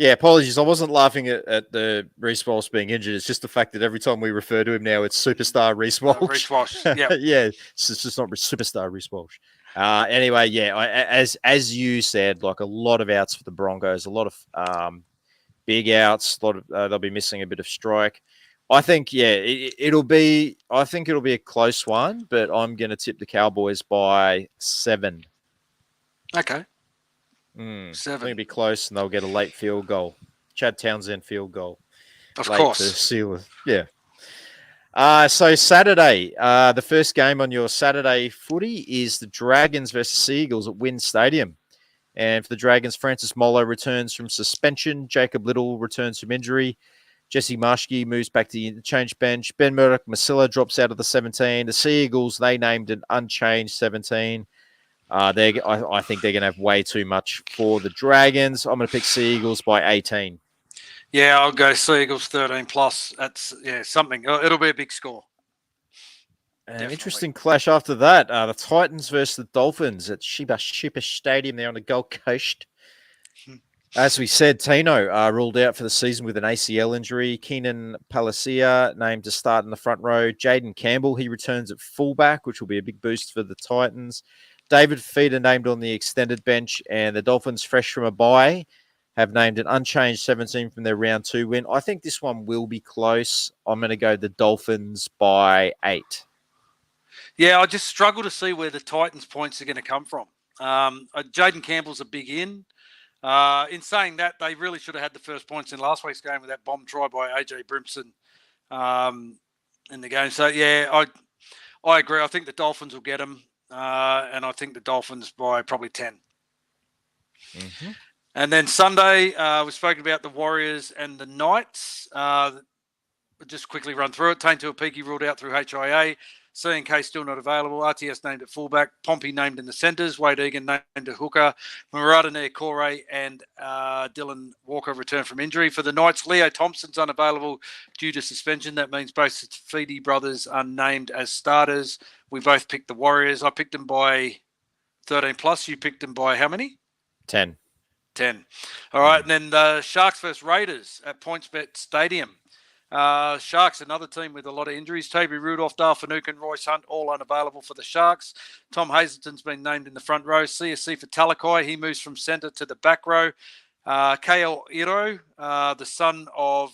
Apologies. I wasn't laughing at the Reece Walsh being injured. It's just the fact that every time we refer to him now, it's superstar Reece Walsh. Reece Walsh, yeah. It's just not superstar Reece Walsh. As you said, like a lot of outs for the Broncos, a lot of big outs. They'll be missing a bit of strike. I think, it'll be a close one, but I'm going to tip the Cowboys by 7. Okay. 7. I think it'll be close, and they'll get a late field goal. Chad Townsend field goal. Of course. To seal it. Yeah. So Saturday, the first game on your Saturday footy is the Dragons versus Seagulls at Wynn Stadium. And for the Dragons, Francis Molo returns from suspension. Jacob Little returns from injury. Jesse Marshke moves back to the interchange bench. Ben Murdoch Masilla drops out of the 17. The Sea Eagles, they named an unchanged 17. I think they're going to have way too much for the Dragons. I'm going to pick Sea Eagles by 18. Yeah, I'll go Sea Eagles 13 plus. That's something. It'll be a big score. Interesting clash after that. The Titans versus the Dolphins at Sheba Stadium there on the Gold Coast. As we said, Tino ruled out for the season with an ACL injury. Keenan Palacia named to start in the front row. Jaden Campbell, he returns at fullback, which will be a big boost for the Titans. David Feeder named on the extended bench, and the Dolphins, fresh from a bye, have named an unchanged 17 from their round 2 win. I think this one will be close. I'm going to go the Dolphins by 8. Yeah, I just struggle to see where the Titans' points are going to come from. Jaden Campbell's a big in. In saying that, they really should have had the first points in last week's game with that bomb try by AJ Brimson in the game. So, yeah, I agree. I think the Dolphins will get them, and I think the Dolphins by probably 10. Mm-hmm. And then Sunday, we've spoken about the Warriors and the Knights. Just quickly run through it. Taintua Peaky ruled out through HIA. C&K still not available. RTS named at fullback. Pompey named in the centres. Wade Egan named at hooker. Murata Niokore and Dylan Walker returned from injury. For the Knights, Leo Thompson's unavailable due to suspension. That means both Fidi brothers are named as starters. We both picked the Warriors. I picked them by 13 plus. You picked them by how many? 10. 10. All right. And then the Sharks versus Raiders at PointsBet Stadium. Sharks, another team with a lot of injuries. Toby Rudolph, Dale Finucane, Royce Hunt, all unavailable for the Sharks. Tom Hazelton's been named in the front row. CSC for Talakai, he moves from centre to the back row. KL Iro, the son of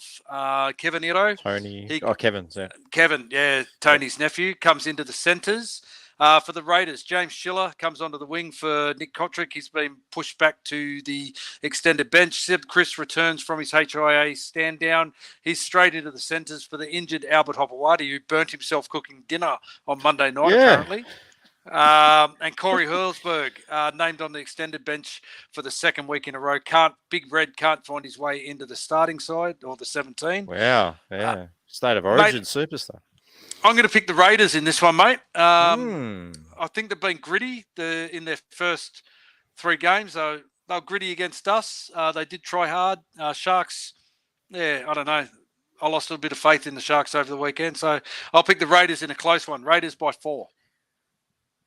Kevin Iro. Kevin, yeah. Kevin, yeah, Tony's nephew, comes into the centres. For the Raiders, James Schiller comes onto the wing for Nick Kotrick. He's been pushed back to the extended bench. Seb Chris returns from his HIA stand down. He's straight into the centres for the injured Albert Hopewadi, who burnt himself cooking dinner on Monday night, apparently. And Corey Hurlsberg named on the extended bench for the second week in a row. Big Red can't find his way into the starting side or the 17. Wow, yeah. State of Origin superstar. I'm going to pick the Raiders in this one, mate. I think they've been gritty in their first 3 games. They were gritty against us. They did try hard. Sharks, I don't know. I lost a little bit of faith in the Sharks over the weekend. So I'll pick the Raiders in a close one. Raiders by 4.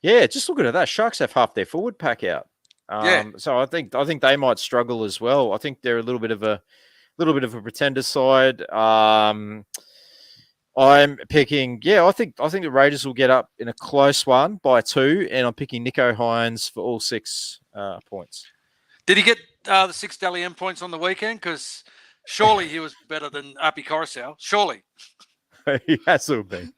Yeah, just looking at that. Sharks have half their forward pack out. So I think they might struggle as well. I think they're a little bit of a pretender side. I'm picking, I think the Raiders will get up in a close one by 2, and I'm picking Nico Hines for all 6 points. Did he get the 6 Dally M points on the weekend? Because surely he was better than Api Coruscant. Surely. He has to be.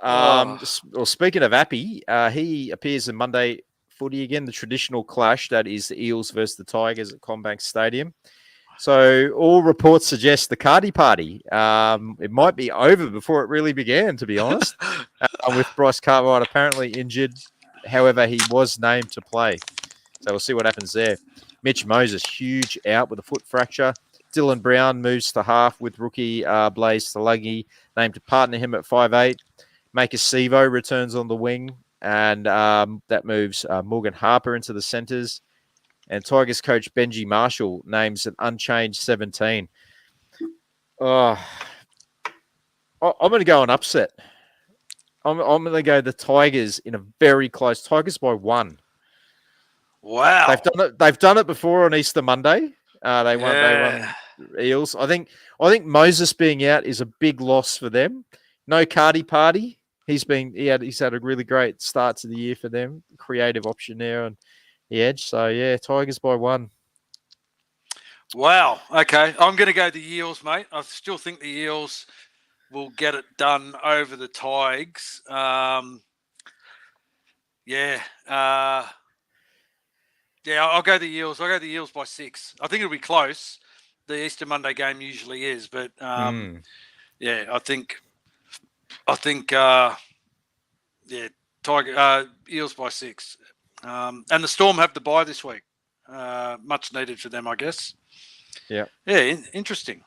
Well, speaking of Api, he appears in Monday footy again, the traditional clash that is the Eels versus the Tigers at CommBank Stadium. So all reports suggest the Cardi party. It might be over before it really began, to be honest, with Bryce Cartwright apparently injured. However, he was named to play. So we'll see what happens there. Mitch Moses, huge out with a foot fracture. Dylan Brown moves to half with rookie Blaze Salagi, named to partner him at 5'8". Maker Sevo returns on the wing, and that moves Morgan Harper into the centres. And Tigers coach Benji Marshall names an unchanged 17. I'm going to go an upset. I'm going to go the Tigers in a very close. Tigers by 1. Wow. They've done it before on Easter Monday. They won Eels. I think Moses being out is a big loss for them. No Cardi party. He's had a really great start to the year for them. Creative option there on the edge. So yeah, Tigers by 1. Wow. Okay. I'm going to go the Eels, mate. I still think the Eels will get it done over the Tigers. I'll go the Eels. I'll go the Eels by 6. I think it'll be close. The Easter Monday game usually is, but I think Eels by 6. And the Storm have the bye this week. Much needed for them, I guess. Yeah. Yeah, interesting.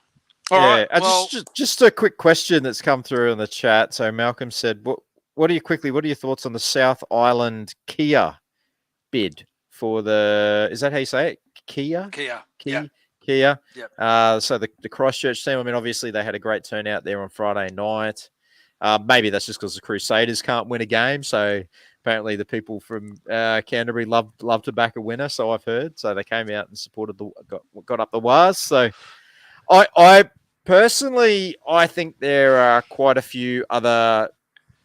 All right. Yeah, Well, just a quick question that's come through in the chat. So Malcolm said, what are your thoughts on the South Island Kia bid for the? Is that how you say it? Kia, Kia. Yeah. Kia. Yep. So the Christchurch team. I mean, obviously they had a great turnout there on Friday night. Maybe that's just because the Crusaders can't win a game. So apparently the people from Canterbury love to back a winner. So I've heard. So they came out and supported got up the wires. So I personally, I think there are quite a few other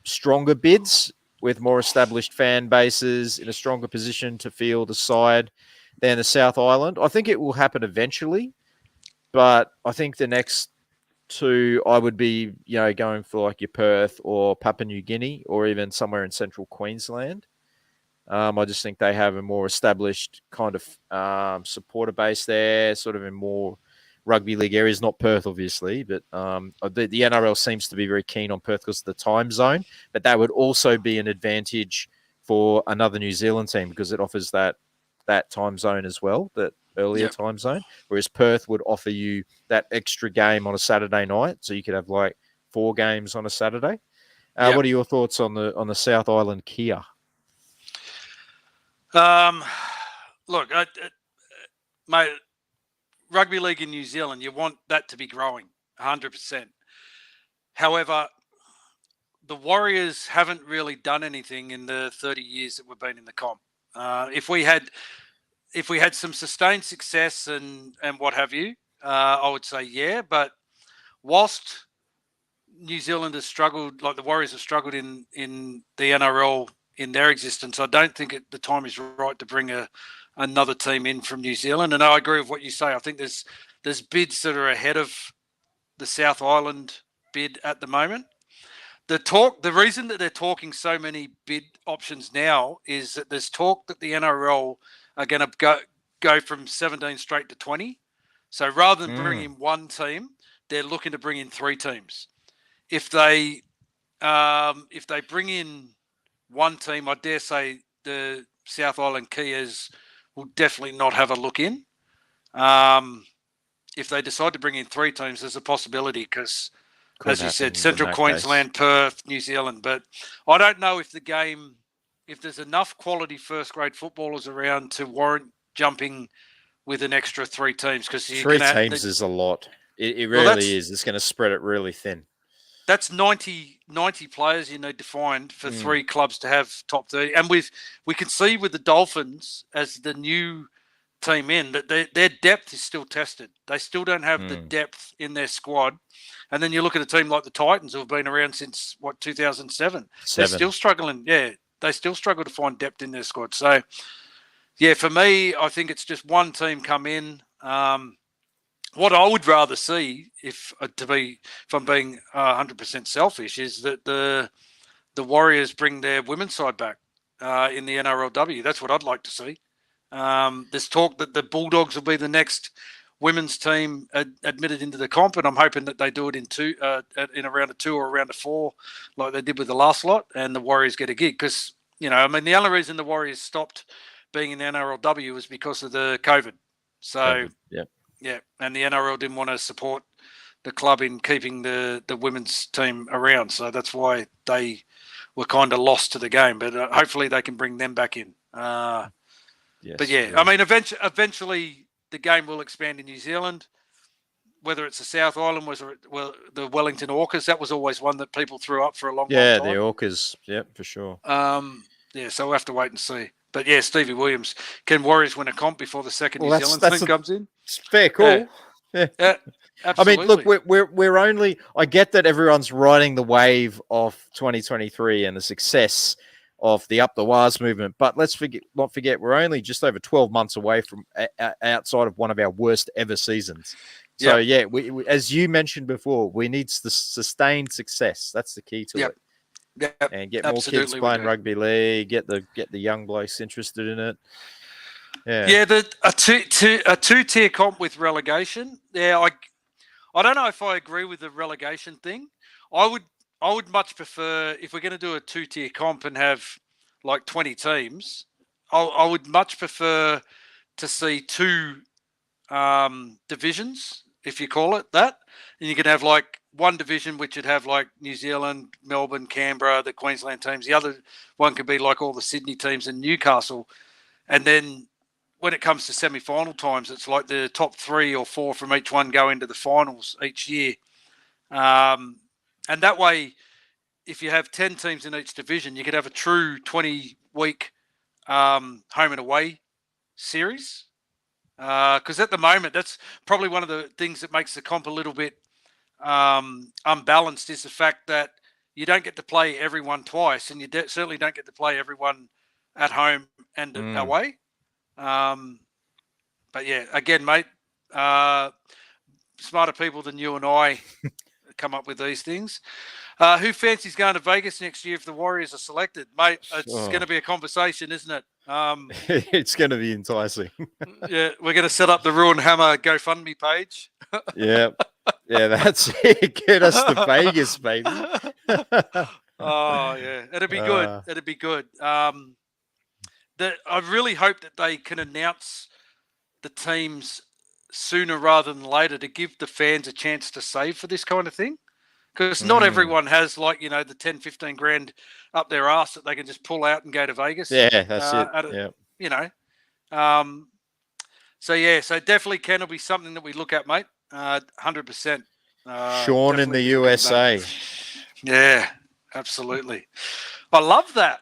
stronger bids with more established fan bases in a stronger position to field a side than the South Island. I think it will happen eventually, but I think the next two, I would be, going for like your Perth or Papua New Guinea or even somewhere in central Queensland. I just think they have a more established kind of supporter base there, sort of in more rugby league areas, not Perth, obviously, but the NRL seems to be very keen on Perth because of the time zone, but that would also be an advantage for another New Zealand team because it offers that time zone as well, that earlier time zone, whereas Perth would offer you that extra game on a Saturday night, so you could have like 4 games on a Saturday. What are your thoughts on the South Island Kia? Look, mate, rugby league in New Zealand, you want that to be growing 100%. However, the Warriors haven't really done anything in the 30 years that we've been in the comp. If we had some sustained success and what have you, I would say yeah. But whilst New Zealand has struggled, like the Warriors have struggled in the NRL in their existence, I don't think the time is right to bring another team in from New Zealand. And I agree with what you say. I think there's bids that are ahead of the South Island bid at the moment. The reason that they're talking so many bid options now is that there's talk that the NRL are going to go from 17 straight to 20. So rather than bring in one team, they're looking to bring in 3 teams. If they bring in one team, I dare say the South Island Kias will definitely not have a look in. If they decide to bring in 3 teams, there's a possibility because, as you said, Central Queensland, Perth, New Zealand. But I don't know if if there's enough quality first grade footballers around to warrant jumping with an extra 3 teams. Because 3 teams is a lot. It really is. It's going to spread it really thin. That's 90 players you need to find for 3 clubs to have top 30. And we can see with the Dolphins as the new team in that their depth is still tested. They still don't have the depth in their squad. And then you look at a team like the Titans who have been around since 2007. They're still struggling. Yeah, they still struggle to find depth in their squad. So, yeah, for me, I think it's just one team come in. What I would rather see, if I'm being 100% selfish, is that the Warriors bring their women's side back in the NRLW. That's what I'd like to see. There's talk that the Bulldogs will be the next women's team admitted into the comp, and I'm hoping that they do it in a round of 2 or a round of 4, like they did with the last lot, and the Warriors get a gig. Because the only reason the Warriors stopped being in the NRLW was because of the COVID. So yeah, and the NRL didn't want to support the club in keeping the women's team around, so that's why they were kind of lost to the game. But hopefully they can bring them back in. But yeah, I mean, eventually the game will expand in New Zealand. Whether it's the South Island, the Wellington Orcas, that was always one that people threw up for a long time. Yeah, the Orcas, for sure. So we'll have to wait and see. But yeah, Stevie Williams, can Warriors win a comp before the second New Zealand team comes in? It's fair call. Yeah. Absolutely. I mean, look, we're only. I get that everyone's riding the wave of 2023 and the success of the Up the Wires movement, but let's not forget we're only just over 12 months away from outside of one of our worst ever seasons. So we, as you mentioned before, we need the sustained success. That's the key to it. Yep, and get more kids playing rugby league. Get the young blokes interested in it. Yeah, a 2-tier comp with relegation. Yeah, I don't know if I agree with the relegation thing. I would much prefer, if we're going to do a 2-tier comp and have like 20 teams, I would much prefer to see 2 divisions if you call it that. And you can have like one division, which would have like New Zealand, Melbourne, Canberra, the Queensland teams. The other one could be like all the Sydney teams and Newcastle. And then when it comes to semi-final times, it's like the top 3 or 4 from each one go into the finals each year. And that way, if you have 10 teams in each division, you could have a true 20-week home and away series. Because at the moment, that's probably one of the things that makes the comp a little bit unbalanced, is the fact that you don't get to play everyone twice, and you certainly don't get to play everyone at home and away. But yeah, again, mate, smarter people than you and I come up with these things. Who fancies going to Vegas next year if the Warriors are selected? Mate, it's going to be a conversation, isn't it? It's going to be enticing. Yeah, we're going to set up the Ruin Hammer GoFundMe page. Yeah, that's it. Get us to Vegas, baby. Oh, yeah, it'd be good. It'd be good. I really hope that they can announce the teams sooner rather than later to give the fans a chance to save for this kind of thing. Because not everyone has, like, the 10, 15 grand up their ass that they can just pull out and go to Vegas. Yeah, that's it. So definitely Ken will be something that we look at, mate. 100%. Sean in the USA. Yeah, absolutely. I love that.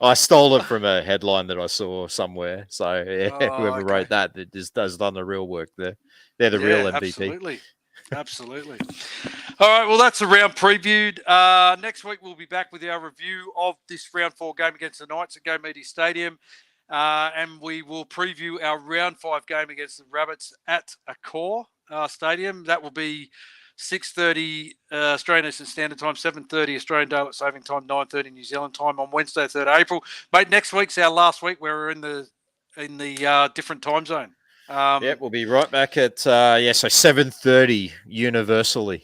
I stole it from a headline that I saw somewhere. So whoever wrote that has done the real work there. They're the real MVP. Absolutely. All right, well, that's a round previewed. Next week, we'll be back with our review of this round 4 game against the Knights at Go Media Stadium. And we will preview our round 5 game against the Rabbits at Accor Stadium. That will be 6:30 Australian Eastern Standard Time, 7:30 Australian Daylight Saving Time, 9:30 New Zealand Time on Wednesday, 3rd April. Mate, next week's our last week where we're in the different time zone. We'll be right back at so 7:30 universally.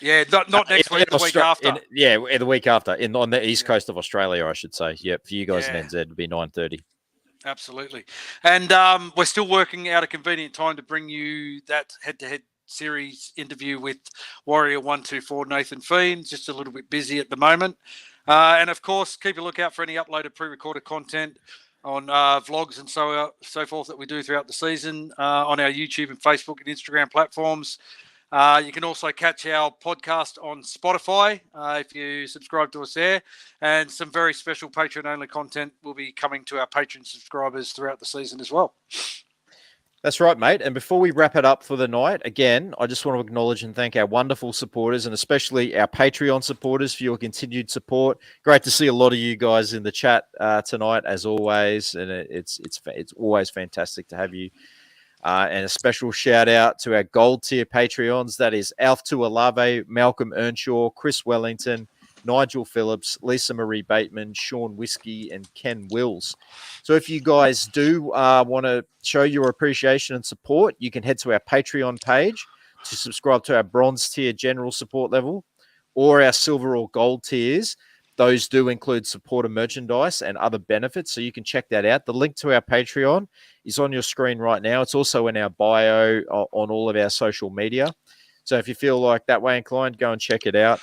Yeah, not next week, the week after. The week after, on the east coast of Australia, I should say. Yep, for you guys in NZ, it'll be 9:30. Absolutely. And we're still working out a convenient time to bring you that head-to-head series interview with Warrior 124 Nathan Fiend. Just a little bit busy at the moment. And, of course, keep a lookout for any uploaded pre-recorded content on vlogs and so forth that we do throughout the season on our YouTube and Facebook and Instagram platforms. You can also catch our podcast on Spotify if you subscribe to us there. And some very special Patreon-only content will be coming to our Patreon subscribers throughout the season as well. That's right, mate. And before we wrap it up for the night, again, I just want to acknowledge and thank our wonderful supporters, and especially our Patreon supporters, for your continued support. Great to see a lot of you guys in the chat tonight, as always, and it's always fantastic to have you. And a special shout out to our gold tier Patreons. That is Alf Tuolave, Malcolm Earnshaw, Chris Wellington, Nigel Phillips, Lisa Marie Bateman, Sean Whiskey, and Ken Wills. So if you guys do want to show your appreciation and support, you can head to our Patreon page to subscribe to our bronze tier general support level, or our silver or gold tiers. Those do include supporter merchandise and other benefits, so you can check that out. The link to our Patreon is on your screen right now. It's also in our bio on all of our social media. So if you feel like that way inclined, go and check it out.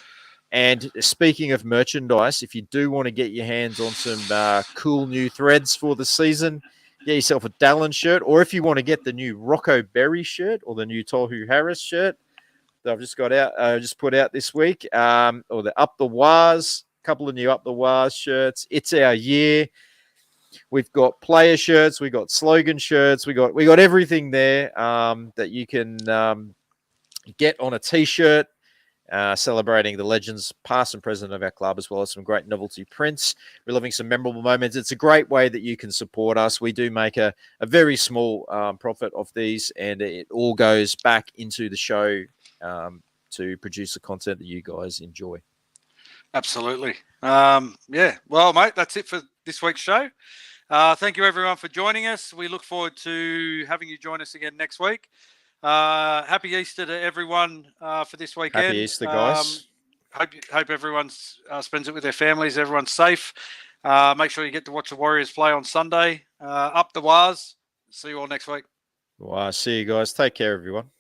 And speaking of merchandise, if you do want to get your hands on some cool new threads for the season, get yourself a Dallin shirt, or if you want to get the new Rocco Berry shirt or the new Tohu Harris shirt that I've just put out this week, or the Up the Waz, a couple of new Up the Waz shirts. It's our year. We've got player shirts, we got slogan shirts, we got everything there that you can get on a t-shirt. Celebrating the legends past and present of our club, as well as some great novelty prints, reliving some memorable moments. It's a great way that you can support us. We do make a very small profit of these, and it all goes back into the show to produce the content that you guys enjoy. Absolutely. Well, mate, that's it for this week's show. Thank you, everyone, for joining us. We look forward to having you join us again next week. Happy Easter to everyone for this weekend. Happy Easter, guys. Hope everyone spends it with their families. Everyone's safe. Make sure you get to watch the Warriors play on Sunday. Up the Waz. See you all next week. Well, see you guys. Take care, everyone.